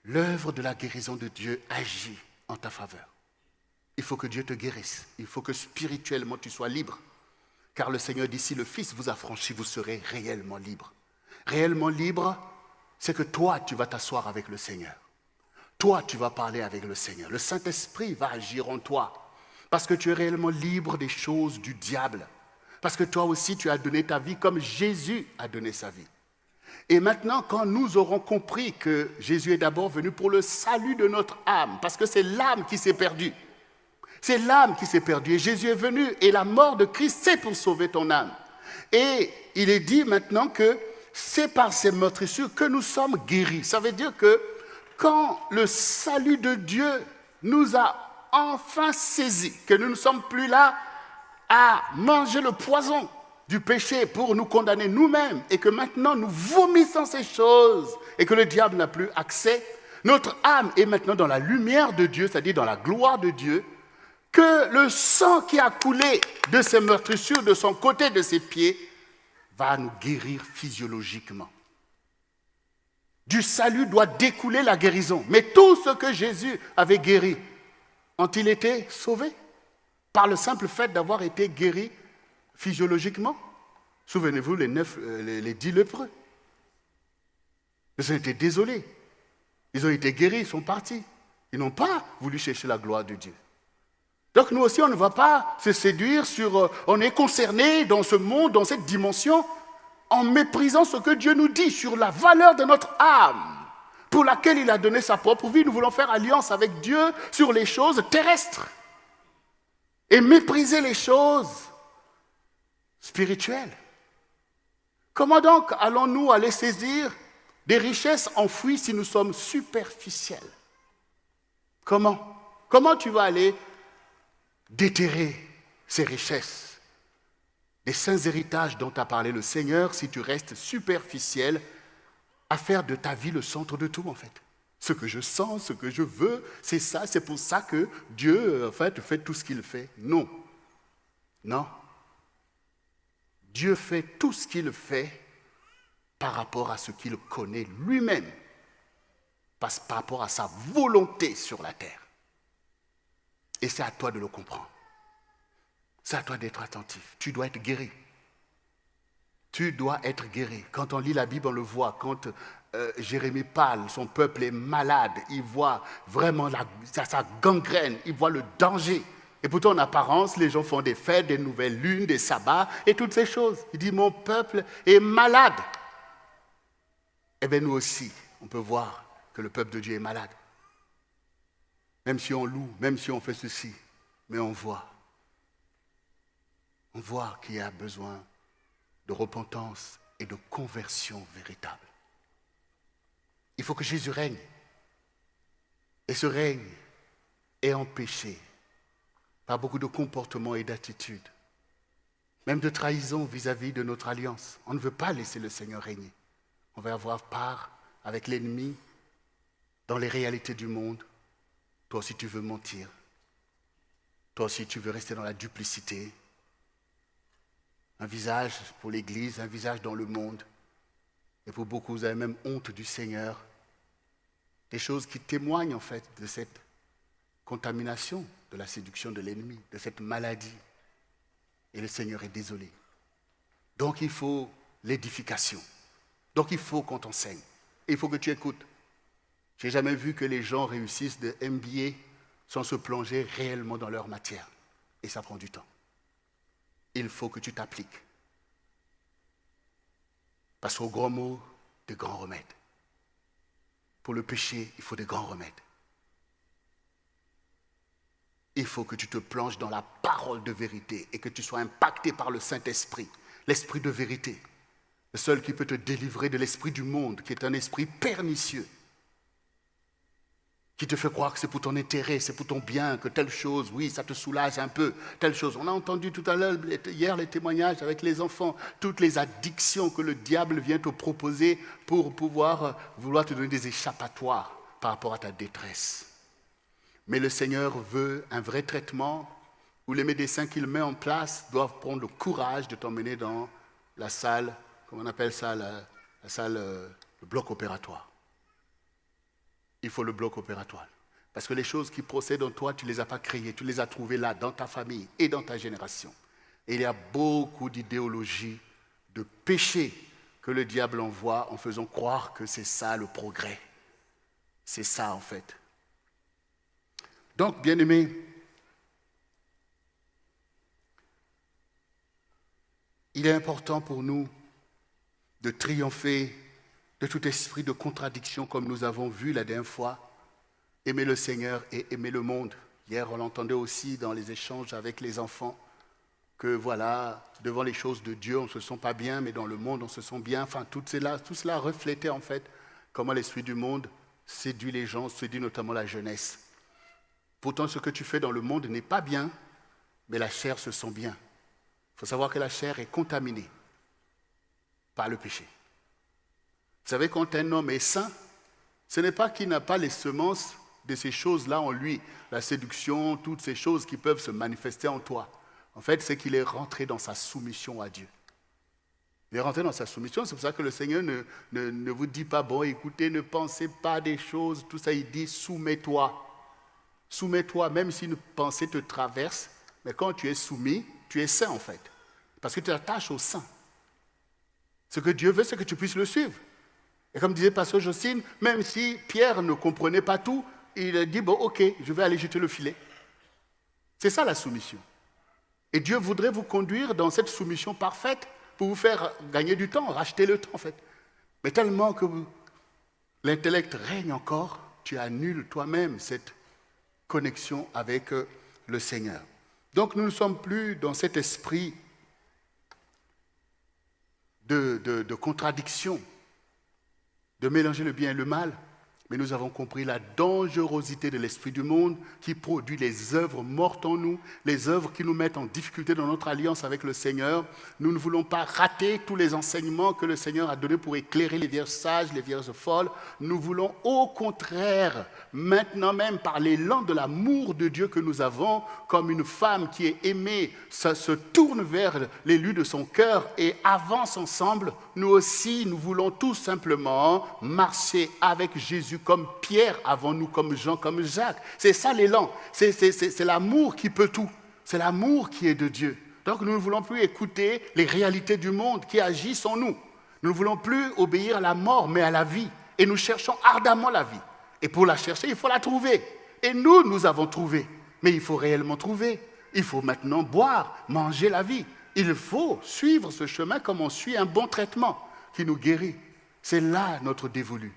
l'œuvre de la guérison de Dieu agit en ta faveur. Il faut que Dieu te guérisse. Il faut que spirituellement tu sois libre. Car le Seigneur dit, si le Fils vous a franchi, vous serez réellement libre. Réellement libre, c'est que toi, tu vas t'asseoir avec le Seigneur. Toi, tu vas parler avec le Seigneur. Le Saint-Esprit va agir en toi. Parce que tu es réellement libre des choses du diable. Parce que toi aussi, tu as donné ta vie comme Jésus a donné sa vie. Et maintenant, quand nous aurons compris que Jésus est d'abord venu pour le salut de notre âme, parce que c'est l'âme qui s'est perdue. C'est l'âme qui s'est perdue. Et Jésus est venu et la mort de Christ, c'est pour sauver ton âme. Et il est dit maintenant que c'est par ces meurtrissures que nous sommes guéris. Ça veut dire que quand le salut de Dieu nous a enfin saisis, que nous ne sommes plus là à manger le poison du péché pour nous condamner nous-mêmes et que maintenant nous vomissons ces choses et que le diable n'a plus accès, notre âme est maintenant dans la lumière de Dieu, c'est-à-dire dans la gloire de Dieu, que le sang qui a coulé de ses meurtrissures, de son côté, de ses pieds, va nous guérir physiologiquement. Du salut doit découler la guérison. Mais tout ce que Jésus avait guéri, ont-ils été sauvés par le simple fait d'avoir été guéris physiologiquement? Souvenez-vous, les 10 lépreux. Ils ont été désolés. Ils ont été guéris, ils sont partis. Ils n'ont pas voulu chercher la gloire de Dieu. Donc nous aussi, on ne va pas se séduire sur... on est concerné dans ce monde, dans cette dimension, en méprisant ce que Dieu nous dit sur la valeur de notre âme, pour laquelle il a donné sa propre vie. Nous voulons faire alliance avec Dieu sur les choses terrestres et mépriser les choses spirituelles. Comment donc allons-nous aller saisir des richesses enfouies si nous sommes superficiels? Comment tu vas aller déterrer ces richesses, les saints héritages dont a parlé le Seigneur, si tu restes superficiel à faire de ta vie le centre de tout, en fait? Ce que je sens, ce que je veux, c'est ça, c'est pour ça que Dieu, en fait, fait tout ce qu'il fait. Non. Non. Dieu fait tout ce qu'il fait par rapport à ce qu'il connaît lui-même, par rapport à sa volonté sur la terre. Et c'est à toi de le comprendre. C'est à toi d'être attentif. Tu dois être guéri. Tu dois être guéri. Quand on lit la Bible, on le voit. Quand Jérémie parle, son peuple est malade. Il voit vraiment sa gangrène. Il voit le danger. Et pourtant, en apparence, les gens font des fêtes, des nouvelles lunes, des sabbats et toutes ces choses. Il dit, mon peuple est malade. Eh bien, nous aussi, on peut voir que le peuple de Dieu est malade. Même si on loue, même si on fait ceci, mais on voit qu'il y a besoin de repentance et de conversion véritable. Il faut que Jésus règne. Et ce règne est empêché par beaucoup de comportements et d'attitudes, même de trahison vis-à-vis de notre alliance. On ne veut pas laisser le Seigneur régner. On va avoir part avec l'ennemi dans les réalités du monde. Toi aussi tu veux mentir. Toi aussi tu veux rester dans la duplicité. Un visage pour l'Église, un visage dans le monde. Et pour beaucoup, vous avez même honte du Seigneur. Des choses qui témoignent en fait de cette contamination, de la séduction de l'ennemi, de cette maladie. Et le Seigneur est désolé. Donc il faut l'édification. Donc il faut qu'on t'enseigne. Et il faut que tu écoutes. Je n'ai jamais vu que les gens réussissent de MBA sans se plonger réellement dans leur matière. Et ça prend du temps. Il faut que tu t'appliques. Parce qu'au grand mot, des grands remèdes. Pour le péché, il faut des grands remèdes. Il faut que tu te plonges dans la parole de vérité et que tu sois impacté par le Saint-Esprit, l'esprit de vérité. Le seul qui peut te délivrer de l'esprit du monde, qui est un esprit pernicieux, qui te fait croire que c'est pour ton intérêt, c'est pour ton bien, que telle chose, oui, ça te soulage un peu, telle chose. On a entendu tout à l'heure, hier, les témoignages avec les enfants, toutes les addictions que le diable vient te proposer pour pouvoir vouloir te donner des échappatoires, par rapport à ta détresse. Mais le Seigneur veut un vrai traitement où les médecins qu'il met en place doivent prendre le courage de t'emmener dans la salle, comment on appelle ça, la salle, le bloc opératoire. Il faut le bloc opératoire. Parce que les choses qui procèdent en toi, tu ne les as pas créées, tu les as trouvées là, dans ta famille et dans ta génération. Et il y a beaucoup d'idéologies, de péchés que le diable envoie en faisant croire que c'est ça le progrès. C'est ça en fait. Donc, bien-aimés, il est important pour nous de triompher de tout esprit de contradiction comme nous avons vu la dernière fois. Aimer le Seigneur et aimer le monde. Hier, on l'entendait aussi dans les échanges avec les enfants que voilà, devant les choses de Dieu, on ne se sent pas bien, mais dans le monde, on se sent bien. Enfin, tout cela reflétait en fait comment l'esprit du monde séduit les gens, séduit notamment la jeunesse. Pourtant, ce que tu fais dans le monde n'est pas bien, mais la chair se sent bien. Il faut savoir que la chair est contaminée par le péché. Vous savez, quand un homme est saint, ce n'est pas qu'il n'a pas les semences de ces choses-là en lui, la séduction, toutes ces choses qui peuvent se manifester en toi. En fait, c'est qu'il est rentré dans sa soumission à Dieu. Il est rentré dans sa soumission, c'est pour ça que le Seigneur ne vous dit pas, bon, écoutez, ne pensez pas des choses, tout ça, il dit, soumets-toi. Soumets-toi, même si une pensée te traverse, mais quand tu es soumis, tu es saint en fait. Parce que tu t'attaches au saint. Ce que Dieu veut, c'est que tu puisses le suivre. Et comme disait Pasteur Jocelyne, même si Pierre ne comprenait pas tout, il a dit, bon, ok, je vais aller jeter le filet. C'est ça la soumission. Et Dieu voudrait vous conduire dans cette soumission parfaite pour vous faire gagner du temps, racheter le temps en fait. Mais tellement que l'intellect règne encore, tu annules toi-même cette connexion avec le Seigneur. Donc nous ne sommes plus dans cet esprit de contradiction, de mélanger le bien et le mal, mais nous avons compris la dangerosité de l'esprit du monde qui produit les œuvres mortes en nous, les œuvres qui nous mettent en difficulté dans notre alliance avec le Seigneur. Nous ne voulons pas rater tous les enseignements que le Seigneur a donnés pour éclairer les vierges sages, les vierges folles. Nous voulons au contraire, maintenant même par l'élan de l'amour de Dieu que nous avons, comme une femme qui est aimée, se tourne vers l'élu de son cœur et avance ensemble. Nous aussi, nous voulons tout simplement marcher avec Jésus comme Pierre avant nous, comme Jean, comme Jacques. C'est ça l'élan. C'est l'amour qui peut tout. C'est l'amour qui est de Dieu. Donc nous ne voulons plus écouter les réalités du monde qui agissent en nous. Nous ne voulons plus obéir à la mort, mais à la vie. Et nous cherchons ardemment la vie. Et pour la chercher, il faut la trouver. Et nous avons trouvé. Mais il faut réellement trouver. Il faut maintenant boire, manger la vie. Il faut suivre ce chemin comme on suit un bon traitement qui nous guérit. C'est là notre dévolu.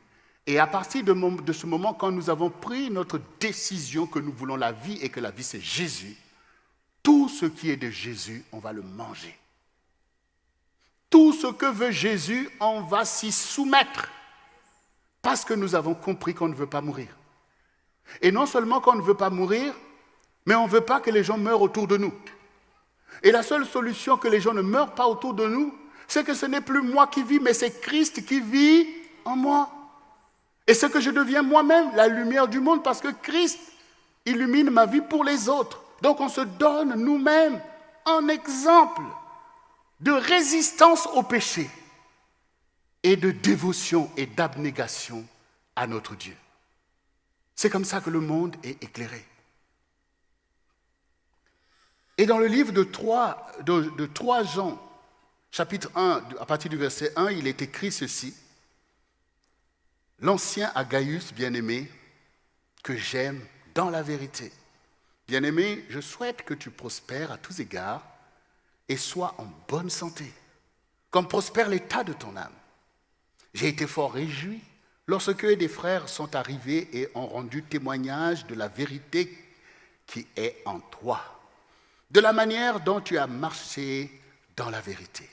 Et à partir de ce moment, quand nous avons pris notre décision que nous voulons la vie et que la vie c'est Jésus, tout ce qui est de Jésus, on va le manger. Tout ce que veut Jésus, on va s'y soumettre. Parce que nous avons compris qu'on ne veut pas mourir. Et non seulement qu'on ne veut pas mourir, mais on ne veut pas que les gens meurent autour de nous. Et la seule solution que les gens ne meurent pas autour de nous, c'est que ce n'est plus moi qui vis, mais c'est Christ qui vit en moi. Et c'est que je deviens moi-même la lumière du monde parce que Christ illumine ma vie pour les autres. Donc on se donne nous-mêmes un exemple de résistance au péché et de dévotion et d'abnégation à notre Dieu. C'est comme ça que le monde est éclairé. Et dans le livre de 3 Jean, chapitre 1, à partir du verset 1, il est écrit ceci. L'ancien Agaius, bien-aimé, que j'aime dans la vérité. Bien-aimé, je souhaite que tu prospères à tous égards et sois en bonne santé, comme prospère l'état de ton âme. J'ai été fort réjoui lorsque des frères sont arrivés et ont rendu témoignage de la vérité qui est en toi, de la manière dont tu as marché dans la vérité.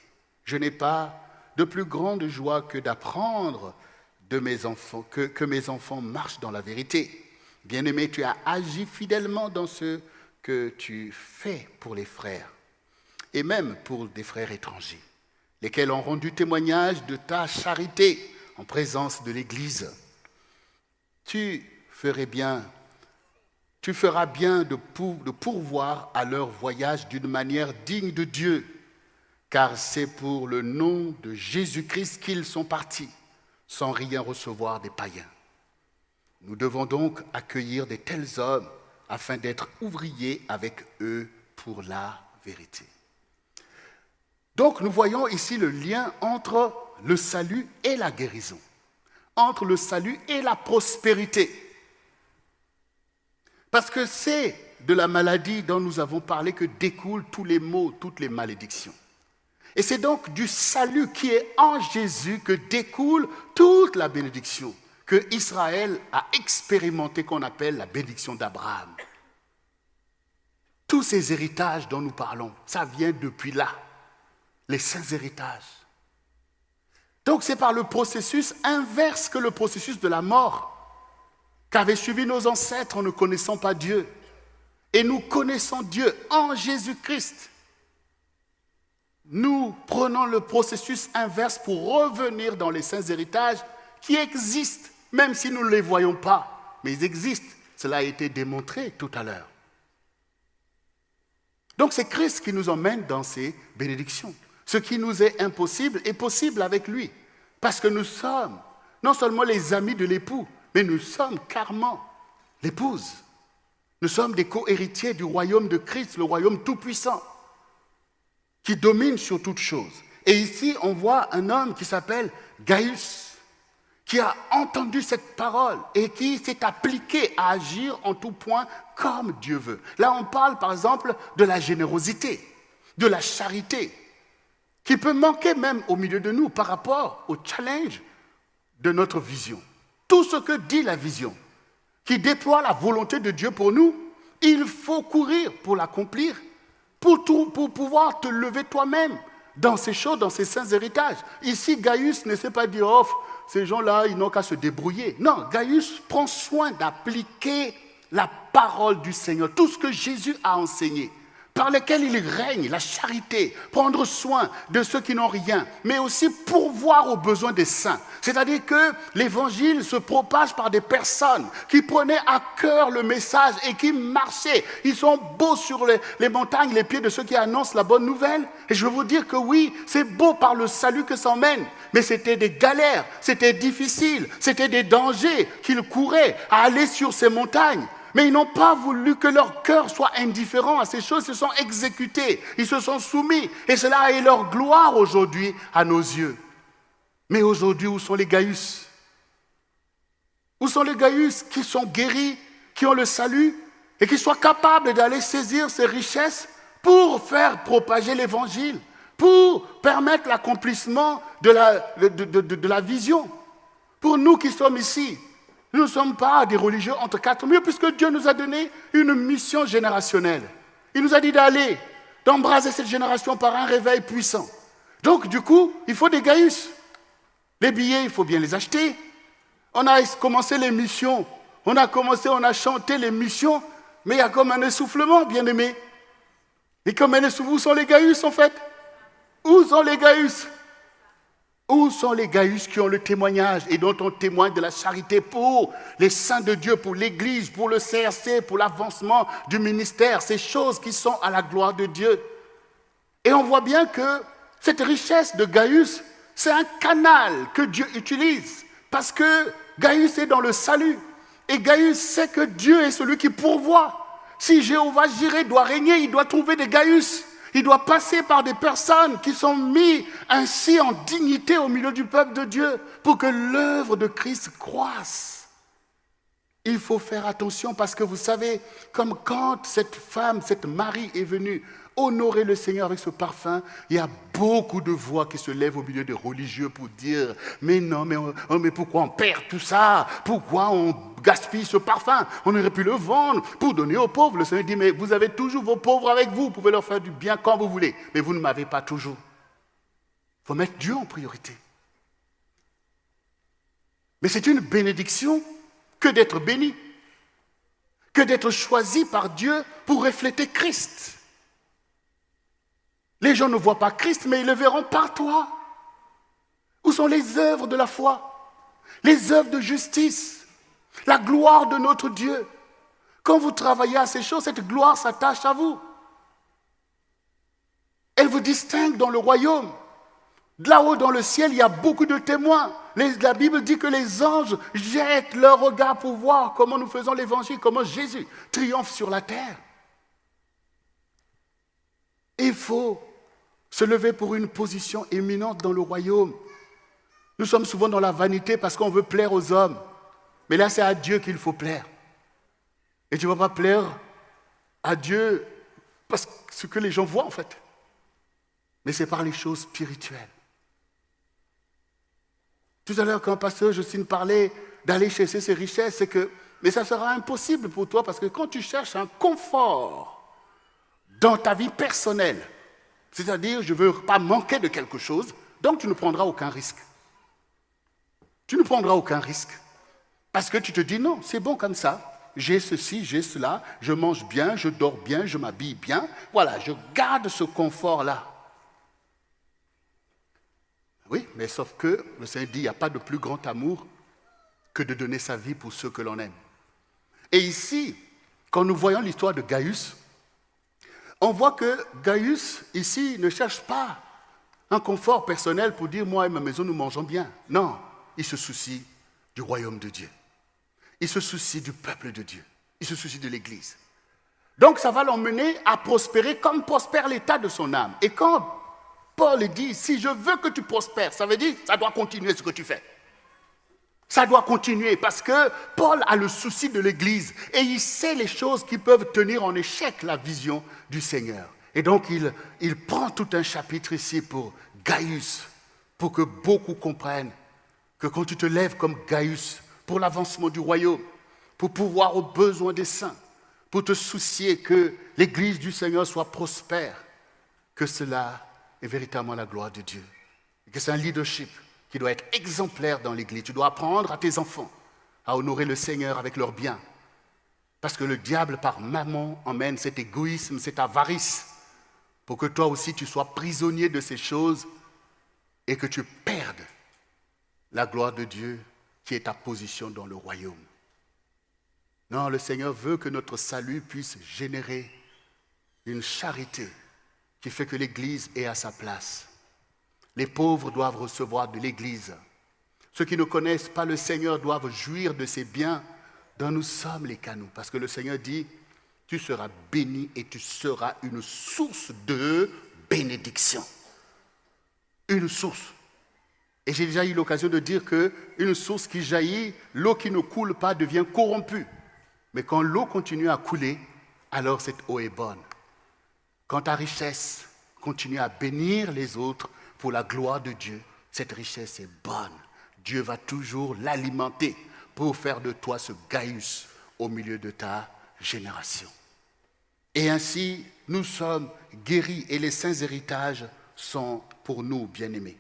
Je n'ai pas de plus grande joie que d'apprendre de mes enfants, que mes enfants marchent dans la vérité. Bien-aimé, tu as agi fidèlement dans ce que tu fais pour les frères, et même pour des frères étrangers, lesquels ont rendu témoignage de ta charité en présence de l'Église. tu feras bien de pourvoir à leur voyage d'une manière digne de Dieu, car c'est pour le nom de Jésus-Christ qu'ils sont partis, sans rien recevoir des païens. Nous devons donc accueillir de tels hommes afin d'être ouvriers avec eux pour la vérité. Donc nous voyons ici le lien entre le salut et la guérison, entre le salut et la prospérité. Parce que c'est de la maladie dont nous avons parlé que découlent tous les maux, toutes les malédictions. Et c'est donc du salut qui est en Jésus que découle toute la bénédiction que Israël a expérimenté, qu'on appelle la bénédiction d'Abraham. Tous ces héritages dont nous parlons, ça vient depuis là, les saints héritages. Donc c'est par le processus inverse que le processus de la mort qu'avaient suivi nos ancêtres en ne connaissant pas Dieu. Et nous connaissons Dieu en Jésus-Christ. Nous prenons le processus inverse pour revenir dans les saints héritages qui existent, même si nous ne les voyons pas. Mais ils existent. Cela a été démontré tout à l'heure. Donc c'est Christ qui nous emmène dans ces bénédictions. Ce qui nous est impossible est possible avec lui. Parce que nous sommes non seulement les amis de l'époux, mais nous sommes carrément l'épouse. Nous sommes des co-héritiers du royaume de Christ, le royaume tout-puissant, qui domine sur toutes choses. Et ici, on voit un homme qui s'appelle Gaius, qui a entendu cette parole et qui s'est appliqué à agir en tout point comme Dieu veut. Là, on parle par exemple de la générosité, de la charité, qui peut manquer même au milieu de nous par rapport au challenge de notre vision. Tout ce que dit la vision, qui déploie la volonté de Dieu pour nous, il faut courir pour l'accomplir, pour pouvoir te lever toi-même dans ces choses, dans ces saints héritages. Ici, Gaius ne s'est pas dit, oh, ces gens-là, ils n'ont qu'à se débrouiller. Non, Gaius prend soin d'appliquer la parole du Seigneur, tout ce que Jésus a enseigné, par lequel il règne, la charité, prendre soin de ceux qui n'ont rien, mais aussi pourvoir aux besoins des saints. C'est-à-dire que l'évangile se propage par des personnes qui prenaient à cœur le message et qui marchaient. Ils sont beaux sur les montagnes, les pieds de ceux qui annoncent la bonne nouvelle. Et je veux vous dire que oui, c'est beau par le salut que ça emmène, mais c'était des galères, c'était difficile, c'était des dangers qu'ils couraient à aller sur ces montagnes. Mais ils n'ont pas voulu que leur cœur soit indifférent à ces choses. Ils se sont exécutés, ils se sont soumis. Et cela est leur gloire aujourd'hui à nos yeux. Mais aujourd'hui, où sont les Gaius? Où sont les Gaius qui sont guéris, qui ont le salut et qui soient capables d'aller saisir ces richesses pour faire propager l'évangile, pour permettre l'accomplissement de la vision? Pour nous qui sommes ici, nous ne sommes pas des religieux entre quatre murs, puisque Dieu nous a donné une mission générationnelle. Il nous a dit d'embraser cette génération par un réveil puissant. Donc, du coup, il faut des Gaius. Les billets, il faut bien les acheter. On a commencé les missions. On a chanté les missions, mais il y a comme un essoufflement, bien-aimé. Et comme un essoufflement, où sont les Gaius, en fait? Où sont les Gaius? Où sont les Gaius qui ont le témoignage et dont on témoigne de la charité pour les saints de Dieu, pour l'Église, pour le CRC, pour l'avancement du ministère, ces choses qui sont à la gloire de Dieu. Et on voit bien que cette richesse de Gaius, c'est un canal que Dieu utilise parce que Gaius est dans le salut. Et Gaius sait que Dieu est celui qui pourvoit. Si Jéhovah Jireh doit régner, il doit trouver des Gaius. Il doit passer par des personnes qui sont mises ainsi en dignité au milieu du peuple de Dieu pour que l'œuvre de Christ croisse. Il faut faire attention parce que vous savez, comme quand cette femme, cette Marie est venue honorer le Seigneur avec ce parfum, il y a beaucoup de voix qui se lèvent au milieu des religieux pour dire « Mais non, mais pourquoi on perd tout ça? Pourquoi on gaspille ce parfum? On aurait pu le vendre pour donner aux pauvres. » Le Seigneur dit « Mais vous avez toujours vos pauvres avec vous, vous pouvez leur faire du bien quand vous voulez, mais vous ne m'avez pas toujours. » Il faut mettre Dieu en priorité. Mais c'est une bénédiction que d'être béni, que d'être choisi par Dieu pour refléter Christ. Les gens ne voient pas Christ, mais ils le verront par toi. Où sont les œuvres de la foi? Les œuvres de justice? La gloire de notre Dieu. Quand vous travaillez à ces choses, cette gloire s'attache à vous. Elle vous distingue dans le royaume. Là-haut dans le ciel, il y a beaucoup de témoins. La Bible dit que les anges jettent leur regard pour voir comment nous faisons l'évangile, comment Jésus triomphe sur la terre. Il faut se lever pour une position éminente dans le royaume. Nous sommes souvent dans la vanité parce qu'on veut plaire aux hommes. Mais là, c'est à Dieu qu'il faut plaire. Et tu ne vas pas plaire à Dieu parce que ce que les gens voient en fait. Mais c'est par les choses spirituelles. Tout à l'heure, quand pasteur Justine parlait d'aller chercher ses richesses, c'est que, mais ça sera impossible pour toi parce que quand tu cherches un confort dans ta vie personnelle, c'est-à-dire je ne veux pas manquer de quelque chose, donc tu ne prendras aucun risque. Tu ne prendras aucun risque. Parce que tu te dis non, c'est bon comme ça. J'ai ceci, j'ai cela, je mange bien, je dors bien, je m'habille bien. Voilà, je garde ce confort-là. Oui, mais sauf que le Seigneur dit, il n'y a pas de plus grand amour que de donner sa vie pour ceux que l'on aime. Et ici, quand nous voyons l'histoire de Gaius, on voit que Gaius, ici, ne cherche pas un confort personnel pour dire, moi et ma maison, nous mangeons bien. Non, il se soucie du royaume de Dieu. Il se soucie du peuple de Dieu. Il se soucie de l'Église. Donc, ça va l'emmener à prospérer comme prospère l'état de son âme. Et quand Paul dit, si je veux que tu prospères, ça veut dire, ça doit continuer ce que tu fais. Ça doit continuer parce que Paul a le souci de l'Église et il sait les choses qui peuvent tenir en échec la vision du Seigneur. Et donc, il prend tout un chapitre ici pour Gaius, pour que beaucoup comprennent que quand tu te lèves comme Gaius pour l'avancement du royaume, pour pouvoir aux besoins des saints, pour te soucier que l'Église du Seigneur soit prospère, que cela est véritablement la gloire de Dieu. Et que c'est un leadership qui doit être exemplaire dans l'Église. Tu dois apprendre à tes enfants à honorer le Seigneur avec leurs biens. Parce que le diable, par maman, emmène cet égoïsme, cette avarice, pour que toi aussi tu sois prisonnier de ces choses et que tu perdes la gloire de Dieu qui est ta position dans le royaume. Non, le Seigneur veut que notre salut puisse générer une charité qui fait que l'Église est à sa place. Les pauvres doivent recevoir de l'Église. Ceux qui ne connaissent pas le Seigneur doivent jouir de ses biens dont nous sommes les canaux. Parce que le Seigneur dit, tu seras béni et tu seras une source de bénédiction. Une source. Et j'ai déjà eu l'occasion de dire qu'une source qui jaillit, l'eau qui ne coule pas devient corrompue. Mais quand l'eau continue à couler, alors cette eau est bonne. Quand ta richesse continue à bénir les autres pour la gloire de Dieu, cette richesse est bonne. Dieu va toujours l'alimenter pour faire de toi ce Gaius au milieu de ta génération. Et ainsi, nous sommes guéris et les saints héritages sont pour nous bien-aimés.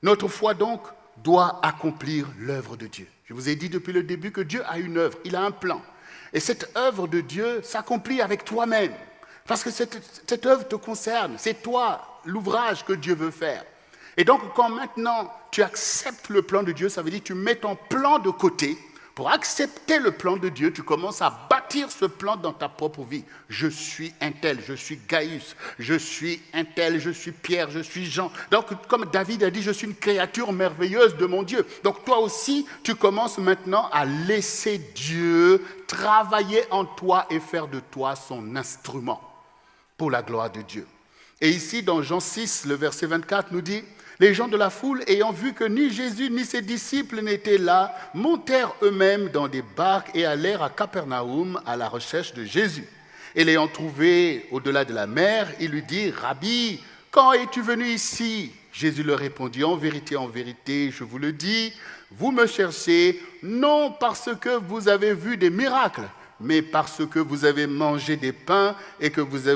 Notre foi donc doit accomplir l'œuvre de Dieu. Je vous ai dit depuis le début que Dieu a une œuvre, il a un plan. Et cette œuvre de Dieu s'accomplit avec toi-même. Parce que cette œuvre te concerne, c'est toi l'ouvrage que Dieu veut faire. Et donc quand maintenant tu acceptes le plan de Dieu, ça veut dire que tu mets ton plan de côté. Pour accepter le plan de Dieu, tu commences à bâtir ce plan dans ta propre vie. Je suis un tel, je suis Gaius, je suis un tel, je suis Pierre, je suis Jean. Donc comme David a dit, je suis une créature merveilleuse de mon Dieu. Donc toi aussi, tu commences maintenant à laisser Dieu travailler en toi et faire de toi son instrument pour la gloire de Dieu. Et ici, dans Jean 6, le verset 24 nous dit, les gens de la foule, ayant vu que ni Jésus ni ses disciples n'étaient là, montèrent eux-mêmes dans des barques et allèrent à Capernaum à la recherche de Jésus. Et l'ayant trouvé au-delà de la mer, ils lui dirent, Rabbi, quand es-tu venu ici? Jésus leur répondit, en vérité, je vous le dis, vous me cherchez, non parce que vous avez vu des miracles, mais parce que vous avez mangé des pains et que vous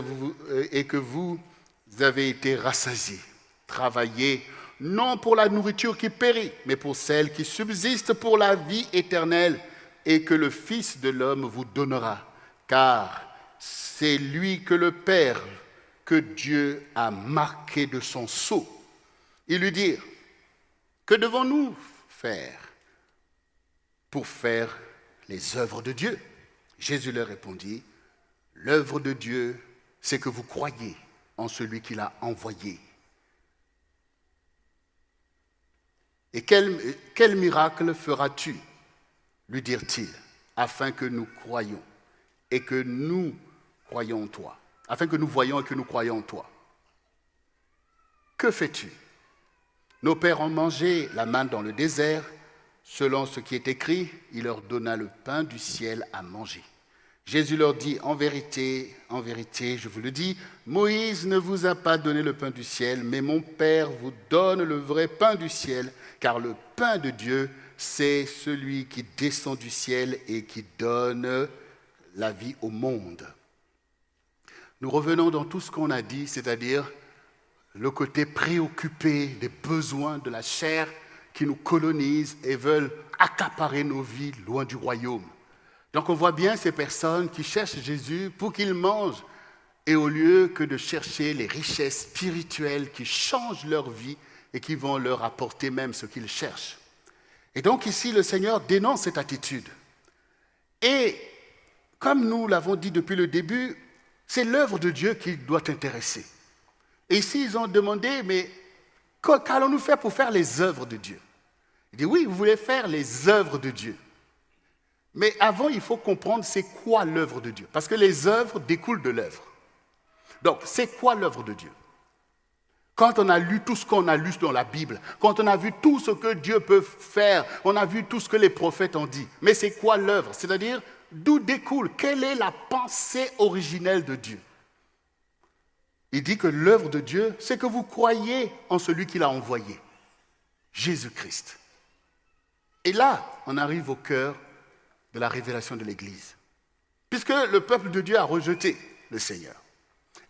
avez été rassasiés. Travaillez non pour la nourriture qui périt, mais pour celle qui subsiste pour la vie éternelle et que le Fils de l'homme vous donnera. Car c'est lui que le Père, que Dieu a marqué de son sceau. Ils lui dirent, que devons-nous faire pour faire les œuvres de Dieu? Jésus leur répondit, l'œuvre de Dieu, c'est que vous croyez en celui qui l'a envoyé. Et quel miracle feras-tu, lui dirent-ils, afin que nous croyions et que nous croyons en toi, afin que nous voyions et que nous croyions en toi. Que fais-tu? Nos pères ont mangé la manne dans le désert, selon ce qui est écrit, il leur donna le pain du ciel à manger. Jésus leur dit, en vérité, je vous le dis, Moïse ne vous a pas donné le pain du ciel, mais mon Père vous donne le vrai pain du ciel, car le pain de Dieu, c'est celui qui descend du ciel et qui donne la vie au monde. Nous revenons dans tout ce qu'on a dit, c'est-à-dire le côté préoccupé des besoins de la chair qui nous colonisent et veulent accaparer nos vies loin du royaume. Donc on voit bien ces personnes qui cherchent Jésus pour qu'il mange, et au lieu que de chercher les richesses spirituelles qui changent leur vie et qui vont leur apporter même ce qu'ils cherchent. Et donc ici, le Seigneur dénonce cette attitude. Et comme nous l'avons dit depuis le début, c'est l'œuvre de Dieu qui doit intéresser. Et ici, ils ont demandé, mais qu'allons-nous faire pour faire les œuvres de Dieu? Il dit, oui, vous voulez faire les œuvres de Dieu. Mais avant, il faut comprendre c'est quoi l'œuvre de Dieu. Parce que les œuvres découlent de l'œuvre. Donc, c'est quoi l'œuvre de Dieu? Quand on a lu tout ce qu'on a lu dans la Bible, quand on a vu tout ce que Dieu peut faire, on a vu tout ce que les prophètes ont dit. Mais c'est quoi l'œuvre? C'est-à-dire, d'où découle? Quelle est la pensée originelle de Dieu? Il dit que l'œuvre de Dieu, c'est que vous croyez en celui qui l'a envoyé, Jésus-Christ. Et là, on arrive au cœur de la révélation de l'Église. Puisque le peuple de Dieu a rejeté le Seigneur.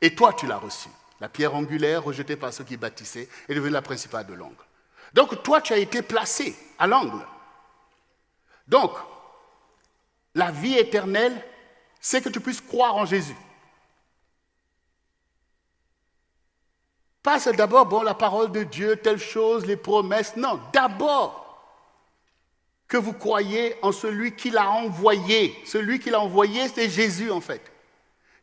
Et toi, tu l'as reçu. La pierre angulaire, rejetée par ceux qui bâtissaient, est devenue la principale de l'angle. Donc, toi, tu as été placé à l'angle. Donc, la vie éternelle, c'est que tu puisses croire en Jésus. Pas d'abord, la parole de Dieu, telle chose, les promesses. Non, d'abord, que vous croyez en celui qui l'a envoyé. Celui qui l'a envoyé, c'est Jésus en fait.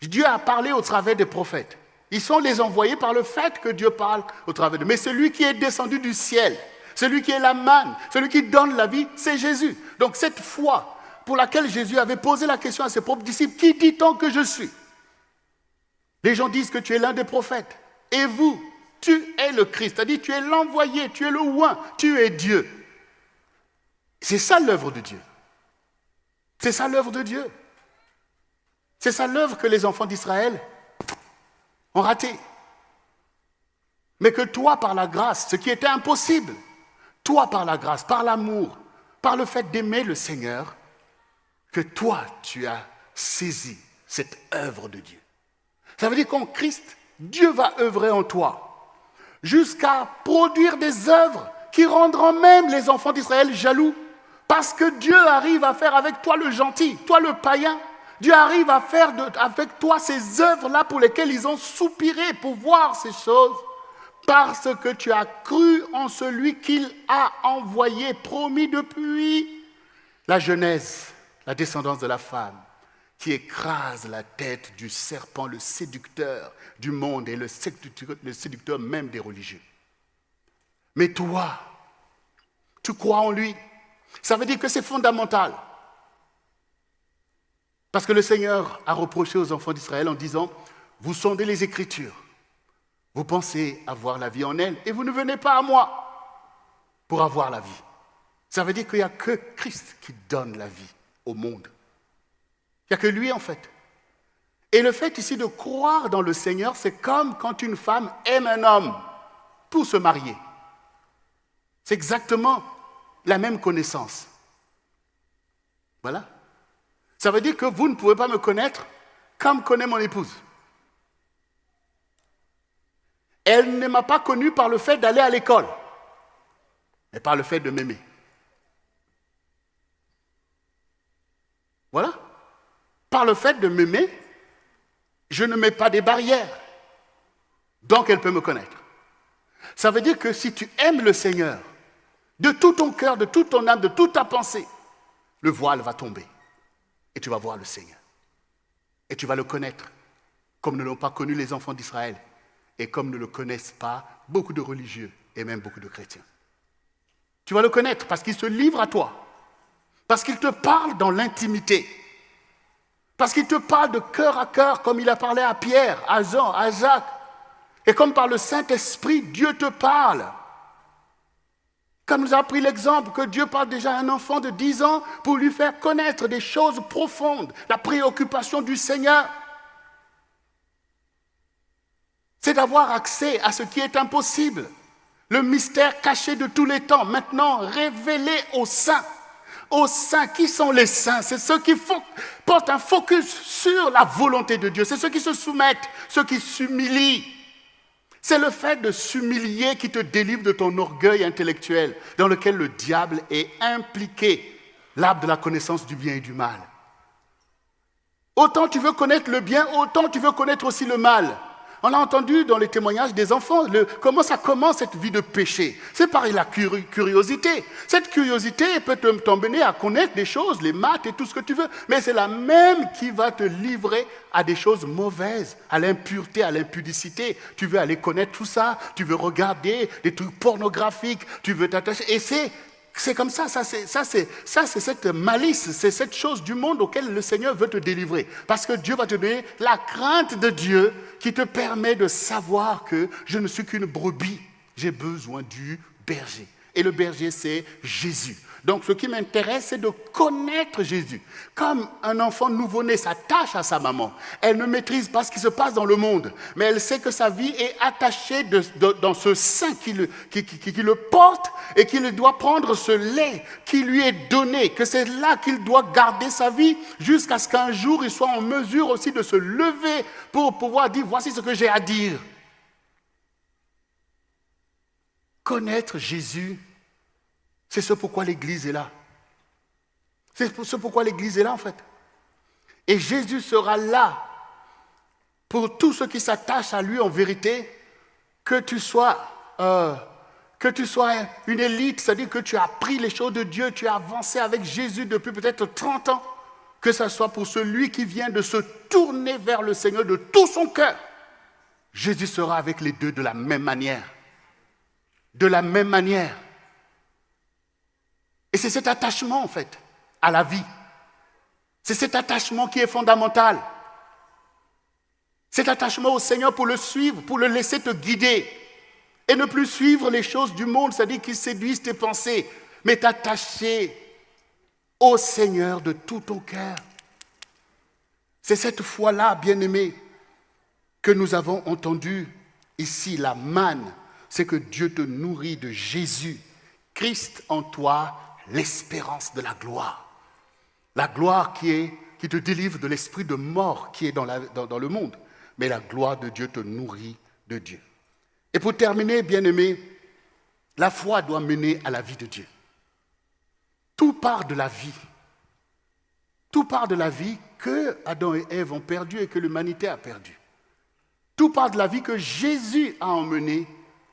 Dieu a parlé au travers des prophètes. Ils sont les envoyés par le fait que Dieu parle au travers d'eux. Mais celui qui est descendu du ciel, celui qui est la manne, celui qui donne la vie, c'est Jésus. Donc cette foi pour laquelle Jésus avait posé la question à ses propres disciples, qui dit-on que je suis? Les gens disent que tu es l'un des prophètes. Et vous, tu es le Christ. C'est-à-dire tu es l'envoyé, tu es le oint, tu es Dieu. C'est ça l'œuvre de Dieu. C'est ça l'œuvre de Dieu. C'est ça l'œuvre que les enfants d'Israël ont raté. Mais que toi, par la grâce, ce qui était impossible, toi, par la grâce, par l'amour, par le fait d'aimer le Seigneur, que toi, tu as saisi cette œuvre de Dieu. Ça veut dire qu'en Christ, Dieu va œuvrer en toi jusqu'à produire des œuvres qui rendront même les enfants d'Israël jaloux. Parce que Dieu arrive à faire avec toi le gentil, toi le païen. Dieu arrive à faire avec toi ces œuvres-là pour lesquelles ils ont soupiré pour voir ces choses. Parce que tu as cru en celui qu'il a envoyé, promis depuis la Genèse, la descendance de la femme, qui écrase la tête du serpent, le séducteur du monde et le séducteur même des religieux. Mais toi, tu crois en lui. Ça veut dire que c'est fondamental. Parce que le Seigneur a reproché aux enfants d'Israël en disant, vous sondez les Écritures, vous pensez avoir la vie en elles, et vous ne venez pas à moi pour avoir la vie. Ça veut dire qu'il n'y a que Christ qui donne la vie au monde. Il n'y a que lui en fait. Et le fait ici de croire dans le Seigneur, c'est comme quand une femme aime un homme pour se marier. C'est exactement la même connaissance. Voilà. Ça veut dire que vous ne pouvez pas me connaître comme connaît mon épouse. Elle ne m'a pas connu par le fait d'aller à l'école, mais par le fait de m'aimer. Voilà. Par le fait de m'aimer, je ne mets pas des barrières. Donc elle peut me connaître. Ça veut dire que si tu aimes le Seigneur, de tout ton cœur, de toute ton âme, de toute ta pensée, le voile va tomber. et tu vas voir le Seigneur. Et tu vas le connaître, comme ne l'ont pas connu les enfants d'Israël, et comme ne le connaissent pas beaucoup de religieux, et même beaucoup de chrétiens. Tu vas le connaître parce qu'il se livre à toi, parce qu'il te parle dans l'intimité, parce qu'il te parle de cœur à cœur, comme il a parlé à Pierre, à Jean, à Jacques, et comme par le Saint-Esprit, Dieu te parle. Comme nous a pris l'exemple que Dieu parle déjà à un enfant de 10 ans pour lui faire connaître des choses profondes, la préoccupation du Seigneur. C'est d'avoir accès à ce qui est impossible. Le mystère caché de tous les temps, maintenant révélé aux saints. Aux saints, qui sont les saints? C'est ceux qui portent un focus sur la volonté de Dieu. C'est ceux qui se soumettent, ceux qui s'humilient. C'est le fait de s'humilier qui te délivre de ton orgueil intellectuel dans lequel le diable est impliqué, l'arbre de la connaissance du bien et du mal. Autant tu veux connaître le bien, autant tu veux connaître aussi le mal. On a entendu dans les témoignages des enfants comment ça commence cette vie de péché. C'est par la curiosité. Cette curiosité peut t'emmener à connaître des choses, les maths et tout ce que tu veux, mais c'est la même qui va te livrer à des choses mauvaises, à l'impureté, à l'impudicité. Tu veux aller connaître tout ça, tu veux regarder des trucs pornographiques, tu veux t'attacher. Et c'est comme ça, c'est cette malice, c'est cette chose du monde auquel le Seigneur veut te délivrer. Parce que Dieu va te donner la crainte de Dieu qui te permet de savoir que je ne suis qu'une brebis, j'ai besoin du berger. Et le berger, c'est Jésus. Donc, ce qui m'intéresse, c'est de connaître Jésus. Comme un enfant nouveau-né s'attache à sa maman, elle ne maîtrise pas ce qui se passe dans le monde, mais elle sait que sa vie est attachée dans ce sein qui le porte et qu'il doit prendre ce lait qui lui est donné, que c'est là qu'il doit garder sa vie jusqu'à ce qu'un jour, il soit en mesure aussi de se lever pour pouvoir dire « Voici ce que j'ai à dire ». Connaître Jésus, c'est ce pourquoi l'Église est là. C'est ce pourquoi l'Église est là, en fait. Et Jésus sera là pour tous ceux qui s'attachent à lui en vérité, que tu sois une élite, c'est-à-dire que tu as appris les choses de Dieu, tu as avancé avec Jésus depuis peut-être 30 ans, que ce soit pour celui qui vient de se tourner vers le Seigneur de tout son cœur. Jésus sera avec les deux de la même manière. De la même manière. Et c'est cet attachement, en fait, à la vie. C'est cet attachement qui est fondamental. Cet attachement au Seigneur pour le suivre, pour le laisser te guider. Et ne plus suivre les choses du monde, c'est-à-dire qui séduisent tes pensées, mais t'attacher au Seigneur de tout ton cœur. C'est cette foi-là, bien-aimé, que nous avons entendu ici, la manne. C'est que Dieu te nourrit de Jésus, Christ en toi, l'espérance de la gloire. La gloire qui te délivre de l'esprit de mort qui est dans le monde. Mais la gloire de Dieu te nourrit de Dieu. Et pour terminer, bien-aimé, la foi doit mener à la vie de Dieu. Tout part de la vie. Tout part de la vie que Adam et Ève ont perdue et que l'humanité a perdue. Tout part de la vie que Jésus a emmenée.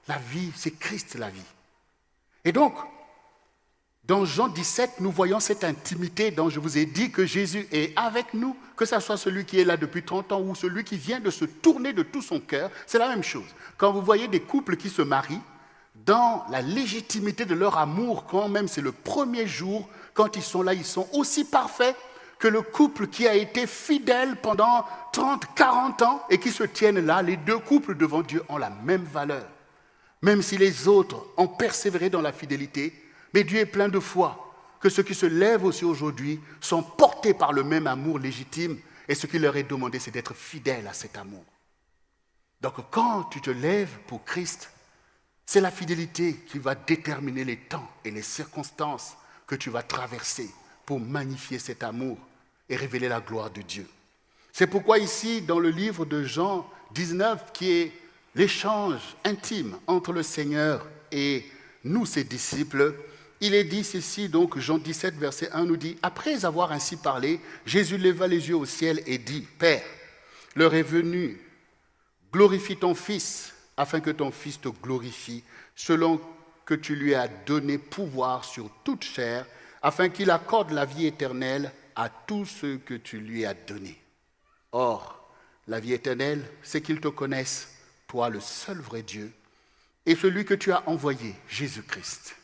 La vie, c'est Christ la vie. Et donc, dans Jean 17, nous voyons cette intimité dont je vous ai dit que Jésus est avec nous, que ce soit celui qui est là depuis 30 ans ou celui qui vient de se tourner de tout son cœur, c'est la même chose. Quand vous voyez des couples qui se marient, dans la légitimité de leur amour, quand même c'est le premier jour, quand ils sont là, ils sont aussi parfaits que le couple qui a été fidèle pendant 30, 40 ans et qui se tiennent là, les deux couples devant Dieu ont la même valeur. Même si les autres ont persévéré dans la fidélité, mais Dieu est plein de foi, que ceux qui se lèvent aussi aujourd'hui sont portés par le même amour légitime, et ce qui leur est demandé, c'est d'être fidèles à cet amour. Donc quand tu te lèves pour Christ, c'est la fidélité qui va déterminer les temps et les circonstances que tu vas traverser pour magnifier cet amour et révéler la gloire de Dieu. C'est pourquoi ici, dans le livre de Jean 19, qui est l'échange intime entre le Seigneur et nous, ses disciples, il est dit ceci, donc Jean 17, verset 1 nous dit « Après avoir ainsi parlé, Jésus leva les yeux au ciel et dit « Père, l'heure est venue, glorifie ton Fils, afin que ton Fils te glorifie, selon que tu lui as donné pouvoir sur toute chair, afin qu'il accorde la vie éternelle à tous ceux que tu lui as donnés. Or, la vie éternelle, c'est qu'ils te connaissent, toi le seul vrai Dieu, et celui que tu as envoyé, Jésus-Christ.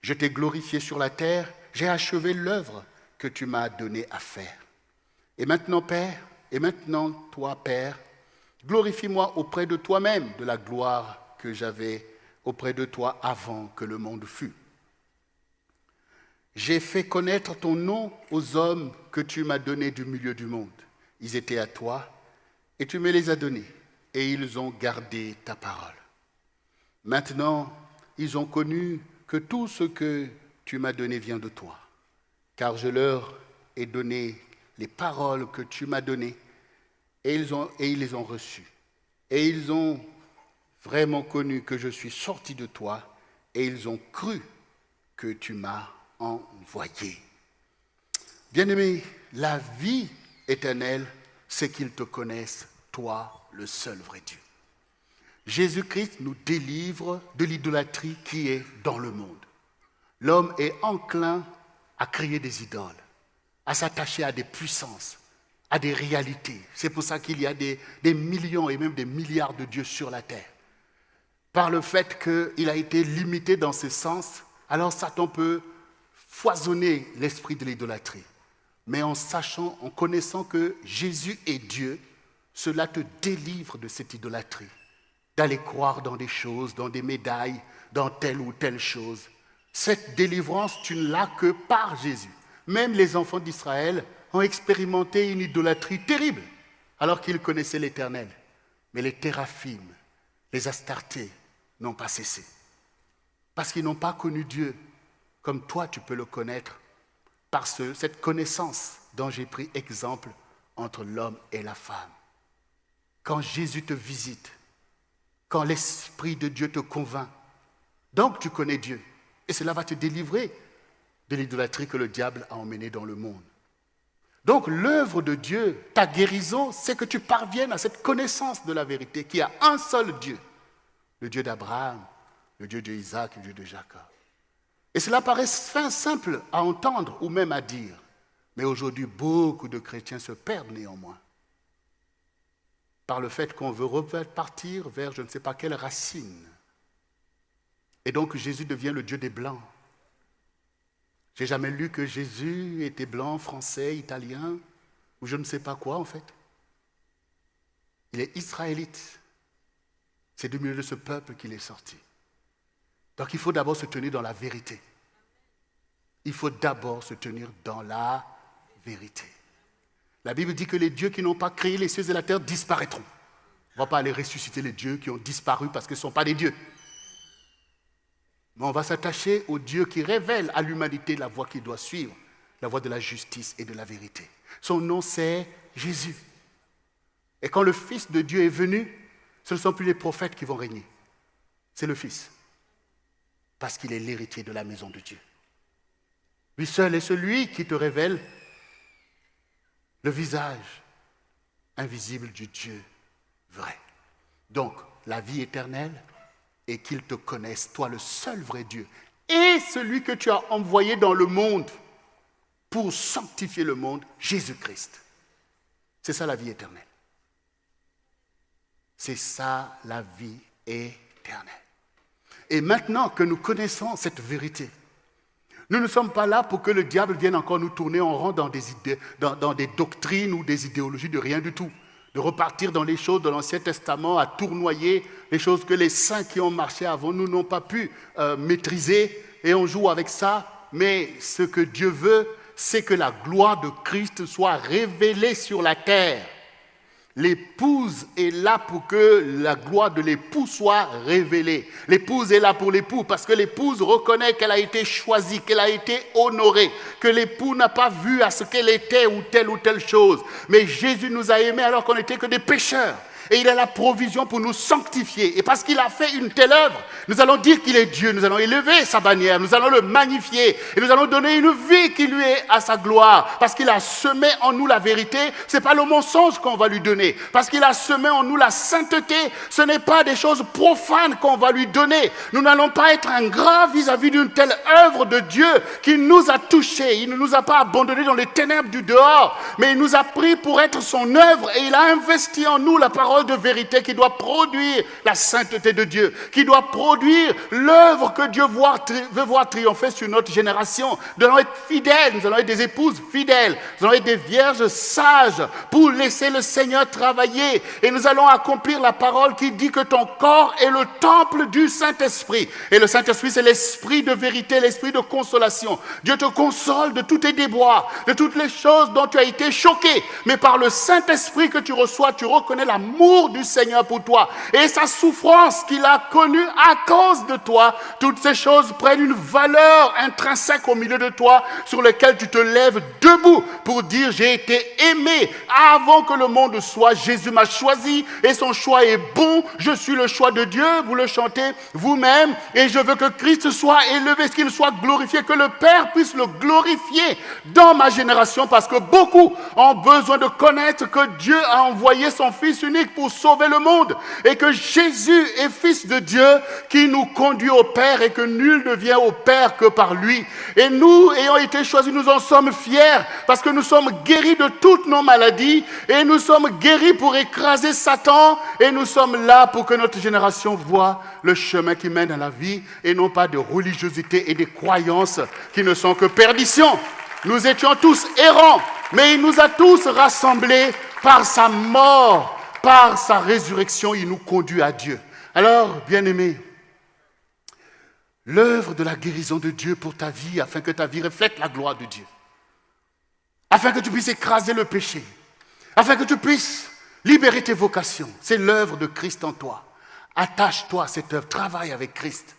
Je t'ai glorifié sur la terre, j'ai achevé l'œuvre que tu m'as donnée à faire. Et maintenant, Père, et maintenant, toi, Père, glorifie-moi auprès de toi-même de la gloire que j'avais auprès de toi avant que le monde fût. J'ai fait connaître ton nom aux hommes que tu m'as donnés du milieu du monde. Ils étaient à toi, et tu me les as donnés, et ils ont gardé ta parole. Maintenant, ils ont connu que tout ce que tu m'as donné vient de toi, car je leur ai donné les paroles que tu m'as données, et ils les ont reçues. Et ils ont vraiment connu que je suis sorti de toi, et ils ont cru que tu m'as envoyé. Bien-aimé, la vie éternelle, c'est qu'ils te connaissent, toi, le seul vrai Dieu. Jésus-Christ nous délivre de l'idolâtrie qui est dans le monde. L'homme est enclin à créer des idoles, à s'attacher à des puissances, à des réalités. C'est pour ça qu'il y a des millions et même des milliards de dieux sur la terre. Par le fait qu'il a été limité dans ce sens, alors Satan peut foisonner l'esprit de l'idolâtrie. Mais en sachant, en connaissant que Jésus est Dieu, cela te délivre de cette idolâtrie. D'aller croire dans des choses, dans des médailles, dans telle ou telle chose. Cette délivrance, tu ne l'as que par Jésus. Même les enfants d'Israël ont expérimenté une idolâtrie terrible, alors qu'ils connaissaient l'Éternel. Mais les théraphim, les astartés n'ont pas cessé. Parce qu'ils n'ont pas connu Dieu, comme toi tu peux le connaître, par cette connaissance dont j'ai pris exemple entre l'homme et la femme. Quand Jésus te visite, quand l'Esprit de Dieu te convainc, donc tu connais Dieu. Et cela va te délivrer de l'idolâtrie que le diable a emmenée dans le monde. Donc l'œuvre de Dieu, ta guérison, c'est que tu parviennes à cette connaissance de la vérité, qu'il y a un seul Dieu, le Dieu d'Abraham, le Dieu d'Isaac, le Dieu de Jacob. Et cela paraît simple à entendre ou même à dire. Mais aujourd'hui, beaucoup de chrétiens se perdent néanmoins par le fait qu'on veut repartir vers je ne sais pas quelle racine. Et donc Jésus devient le Dieu des Blancs. J'ai jamais lu que Jésus était blanc, français, italien, ou je ne sais pas quoi en fait. Il est israélite. C'est du milieu de ce peuple qu'il est sorti. Donc il faut d'abord se tenir dans la vérité. Il faut d'abord se tenir dans la vérité. La Bible dit que les dieux qui n'ont pas créé les cieux et la terre disparaîtront. On ne va pas aller ressusciter les dieux qui ont disparu parce qu'ils ne sont pas des dieux. Mais on va s'attacher aux dieux qui révèlent à l'humanité la voie qu'il doit suivre, la voie de la justice et de la vérité. Son nom, c'est Jésus. Et quand le Fils de Dieu est venu, ce ne sont plus les prophètes qui vont régner. C'est le Fils. Parce qu'il est l'héritier de la maison de Dieu. Lui seul est celui qui te révèle le visage invisible du Dieu vrai. Donc, la vie éternelle est qu'ils te connaissent, toi le seul vrai Dieu, et celui que tu as envoyé dans le monde pour sanctifier le monde, Jésus-Christ. C'est ça la vie éternelle. C'est ça la vie éternelle. Et maintenant que nous connaissons cette vérité, nous ne sommes pas là pour que le diable vienne encore nous tourner en rond dans des idées, dans des doctrines ou des idéologies de rien du tout. De repartir dans les choses de l'Ancien Testament, à tournoyer les choses que les saints qui ont marché avant nous n'ont pas pu maîtriser. Et on joue avec ça. Mais ce que Dieu veut, c'est que la gloire de Christ soit révélée sur la terre. L'épouse est là pour que la gloire de l'époux soit révélée. L'épouse est là pour l'époux parce que l'épouse reconnaît qu'elle a été choisie, qu'elle a été honorée, que l'époux n'a pas vu à ce qu'elle était ou telle chose. Mais Jésus nous a aimés alors qu'on n'était que des pécheurs. Et il a la provision pour nous sanctifier. Et parce qu'il a fait une telle œuvre, nous allons dire qu'il est Dieu. Nous allons élever sa bannière. Nous allons le magnifier. Et nous allons donner une vie qui lui est à sa gloire. Parce qu'il a semé en nous la vérité. Ce n'est pas le mensonge qu'on va lui donner. Parce qu'il a semé en nous la sainteté. Ce n'est pas des choses profanes qu'on va lui donner. Nous n'allons pas être ingrats vis-à-vis d'une telle œuvre de Dieu qui nous a touchés. Il ne nous a pas abandonnés dans les ténèbres du dehors. Mais il nous a pris pour être son œuvre. Et il a investi en nous la parole de vérité qui doit produire la sainteté de Dieu, qui doit produire l'œuvre que Dieu veut voir triompher sur notre génération. Nous allons être fidèles, nous allons être des épouses fidèles, nous allons être des vierges sages pour laisser le Seigneur travailler. Et nous allons accomplir la parole qui dit que ton corps est le temple du Saint-Esprit. Et le Saint-Esprit, c'est l'esprit de vérité, l'esprit de consolation. Dieu te console de tous tes déboires, de toutes les choses dont tu as été choqué. Mais par le Saint-Esprit que tu reçois, tu reconnais l'amour du Seigneur pour toi. Et sa souffrance qu'il a connue à cause de toi, toutes ces choses prennent une valeur intrinsèque au milieu de toi sur laquelle tu te lèves debout pour dire j'ai été aimé avant que le monde soit. Jésus m'a choisi et son choix est bon. Je suis le choix de Dieu. Vous le chantez vous-même. Et je veux que Christ soit élevé, qu'il soit glorifié, que le Père puisse le glorifier dans ma génération parce que beaucoup ont besoin de connaître que Dieu a envoyé son Fils unique pour sauver le monde et que Jésus est Fils de Dieu qui nous conduit au Père et que nul ne vient au Père que par lui. Et nous, ayant été choisis, nous en sommes fiers parce que nous sommes guéris de toutes nos maladies et nous sommes guéris pour écraser Satan et nous sommes là pour que notre génération voie le chemin qui mène à la vie et non pas de religiosité et des croyances qui ne sont que perdition. Nous étions tous errants, mais il nous a tous rassemblés par sa mort, par sa résurrection, il nous conduit à Dieu. Alors, bien-aimés, l'œuvre de la guérison de Dieu pour ta vie, afin que ta vie reflète la gloire de Dieu, afin que tu puisses écraser le péché, afin que tu puisses libérer tes vocations, c'est l'œuvre de Christ en toi. Attache-toi à cette œuvre, travaille avec Christ.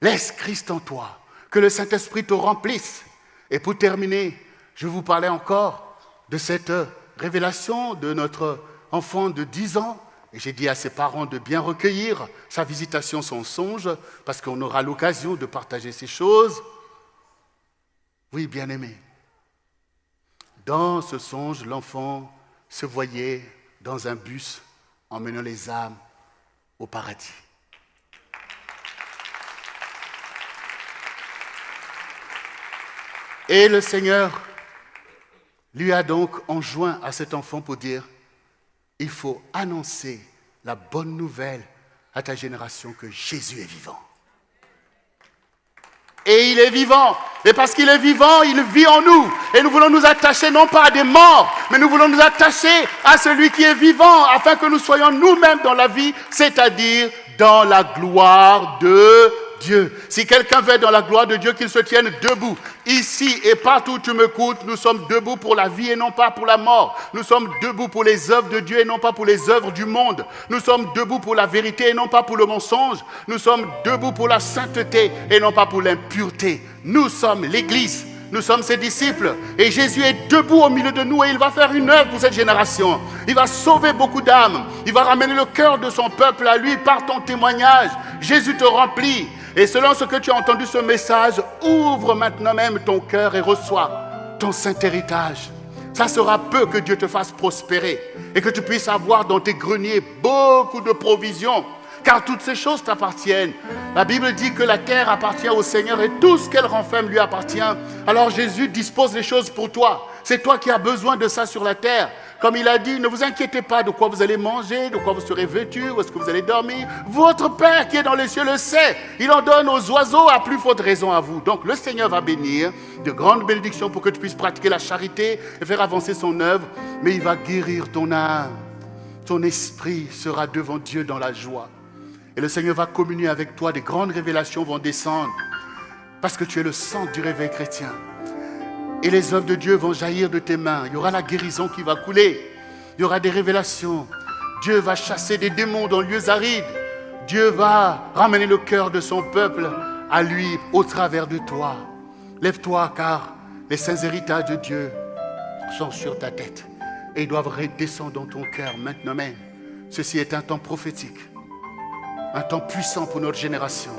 Laisse Christ en toi, que le Saint-Esprit te remplisse. Et pour terminer, je vous parlais encore de cette révélation de notre enfant de 10 ans. Et j'ai dit à ses parents de bien recueillir sa visitation, son songe, parce qu'on aura l'occasion de partager ces choses. Oui, bien-aimé. Dans ce songe, l'enfant se voyait dans un bus emmenant les âmes au paradis. Et le Seigneur lui a donc enjoint à cet enfant pour dire, il faut annoncer la bonne nouvelle à ta génération que Jésus est vivant. Et il est vivant. Et parce qu'il est vivant, il vit en nous. Et nous voulons nous attacher non pas à des morts, mais nous voulons nous attacher à celui qui est vivant, afin que nous soyons nous-mêmes dans la vie, c'est-à-dire dans la gloire de Dieu. Si quelqu'un veut être dans la gloire de Dieu, qu'il se tienne debout. Ici et partout où tu m'écoutes, nous sommes debout pour la vie et non pas pour la mort. Nous sommes debout pour les œuvres de Dieu et non pas pour les œuvres du monde. Nous sommes debout pour la vérité et non pas pour le mensonge. Nous sommes debout pour la sainteté et non pas pour l'impureté. Nous sommes l'Église. Nous sommes ses disciples et Jésus est debout au milieu de nous et il va faire une œuvre pour cette génération. Il va sauver beaucoup d'âmes. Il va ramener le cœur de son peuple à lui par ton témoignage. Jésus te remplit. Et selon ce que tu as entendu ce message, ouvre maintenant même ton cœur et reçois ton saint héritage. Ça sera peu que Dieu te fasse prospérer et que tu puisses avoir dans tes greniers beaucoup de provisions. Car toutes ces choses t'appartiennent. La Bible dit que la terre appartient au Seigneur et tout ce qu'elle renferme lui appartient. Alors Jésus dispose des choses pour toi. C'est toi qui as besoin de ça sur la terre. Comme il a dit, ne vous inquiétez pas de quoi vous allez manger, de quoi vous serez vêtus, où est-ce que vous allez dormir. Votre Père qui est dans les cieux le sait. Il en donne aux oiseaux à plus forte raison à vous. Donc le Seigneur va bénir de grandes bénédictions pour que tu puisses pratiquer la charité et faire avancer son œuvre. Mais il va guérir ton âme. Ton esprit sera devant Dieu dans la joie. Et le Seigneur va communier avec toi, des grandes révélations vont descendre. Parce que tu es le centre du réveil chrétien. Et les œuvres de Dieu vont jaillir de tes mains. Il y aura la guérison qui va couler. Il y aura des révélations. Dieu va chasser des démons dans lieux arides. Dieu va ramener le cœur de son peuple à lui au travers de toi. Lève-toi car les saints héritages de Dieu sont sur ta tête. Et ils doivent redescendre dans ton cœur maintenant même. Ceci est un temps prophétique, un temps puissant pour notre génération.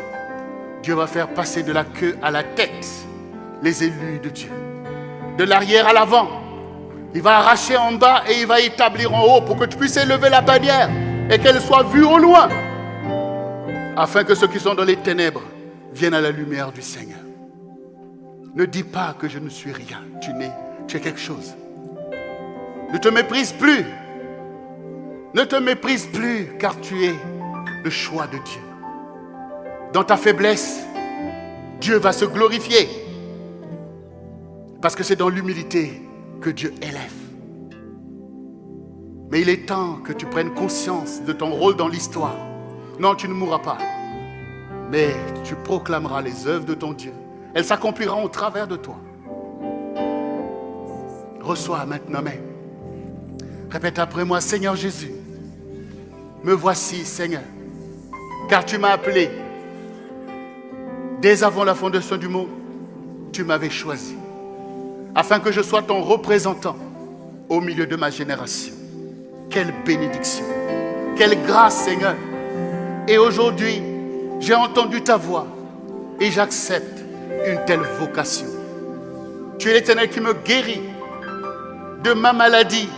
Dieu va faire passer de la queue à la tête les élus de Dieu. De l'arrière à l'avant. Il va arracher en bas et il va établir en haut pour que tu puisses élever la bannière et qu'elle soit vue au loin, afin que ceux qui sont dans les ténèbres viennent à la lumière du Seigneur. Ne dis pas que je ne suis rien. Tu es quelque chose. Ne te méprise plus. Ne te méprise plus, car tu es le choix de Dieu. Dans ta faiblesse, Dieu va se glorifier. Parce que c'est dans l'humilité que Dieu élève. Mais il est temps que tu prennes conscience de ton rôle dans l'histoire. Non, tu ne mourras pas. Mais tu proclameras les œuvres de ton Dieu. Elles s'accompliront au travers de toi. Reçois maintenant même. Répète après moi, Seigneur Jésus, me voici, Seigneur, car tu m'as appelé. Dès avant la fondation du monde, tu m'avais choisi, afin que je sois ton représentant au milieu de ma génération. Quelle bénédiction, quelle grâce, Seigneur. Et aujourd'hui, j'ai entendu ta voix et j'accepte une telle vocation. Tu es l'Éternel qui me guérit de ma maladie,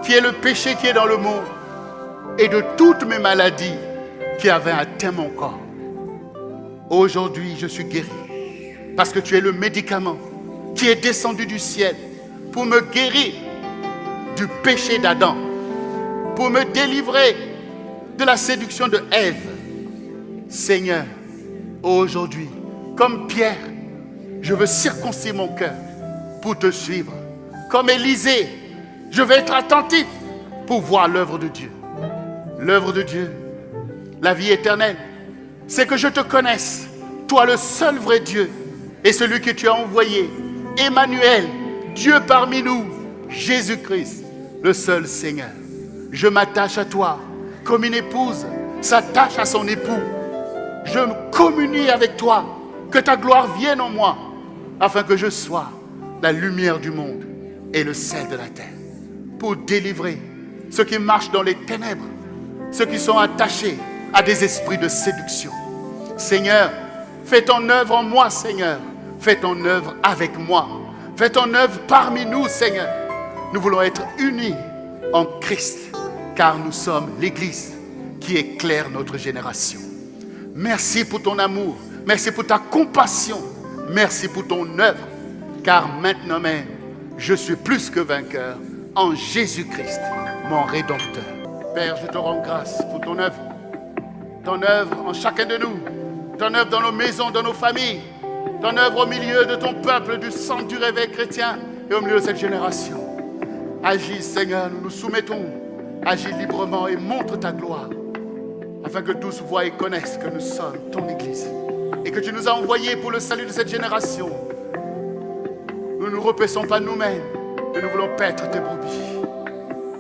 qui est le péché qui est dans le monde, et de toutes mes maladies qui avaient atteint mon corps. Aujourd'hui, je suis guéri, parce que tu es le médicament qui est descendu du ciel pour me guérir du péché d'Adam, pour me délivrer de la séduction de Ève. Seigneur, aujourd'hui, comme Pierre, je veux circoncire mon cœur pour te suivre. Comme Élisée, je vais être attentif pour voir l'œuvre de Dieu. L'œuvre de Dieu, la vie éternelle, c'est que je te connaisse, toi le seul vrai Dieu, et celui que tu as envoyé, Emmanuel, Dieu parmi nous, Jésus-Christ, le seul Seigneur. Je m'attache à toi comme une épouse s'attache à son époux. Je me communie avec toi, que ta gloire vienne en moi, afin que je sois la lumière du monde et le sel de la terre, pour délivrer ceux qui marchent dans les ténèbres, ceux qui sont attachés à des esprits de séduction. Seigneur, fais ton œuvre en moi, Seigneur. Fais ton œuvre avec moi. Fais ton œuvre parmi nous, Seigneur. Nous voulons être unis en Christ, car nous sommes l'Église qui éclaire notre génération. Merci pour ton amour. Merci pour ta compassion. Merci pour ton œuvre, car maintenant même, je suis plus que vainqueur en Jésus-Christ, mon Rédempteur. Père, je te rends grâce pour ton œuvre en chacun de nous, ton œuvre dans nos maisons, dans nos familles, ton œuvre au milieu de ton peuple, du centre du réveil chrétien et au milieu de cette génération. Agis, Seigneur, nous nous soumettons. Agis librement et montre ta gloire, afin que tous voient et connaissent que nous sommes ton Église et que tu nous as envoyés pour le salut de cette génération. Nous ne nous repaissons pas nous-mêmes, mais nous voulons paître tes brebis.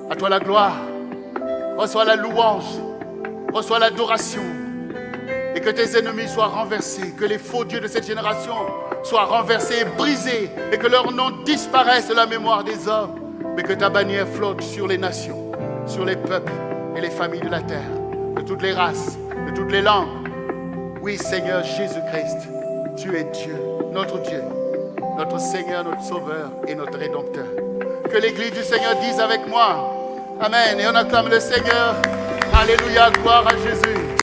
À toi la gloire, reçois la louange, reçois l'adoration, et que tes ennemis soient renversés, que les faux dieux de cette génération soient renversés et brisés, et que leur nom disparaisse de la mémoire des hommes, mais que ta bannière flotte sur les nations, sur les peuples et les familles de la terre, de toutes les races, de toutes les langues. Oui, Seigneur Jésus-Christ, tu es Dieu, notre Seigneur, notre Sauveur et notre Rédempteur. Que l'Église du Seigneur dise avec moi, Amen. Et on acclame le Seigneur. Alléluia, gloire à Jésus.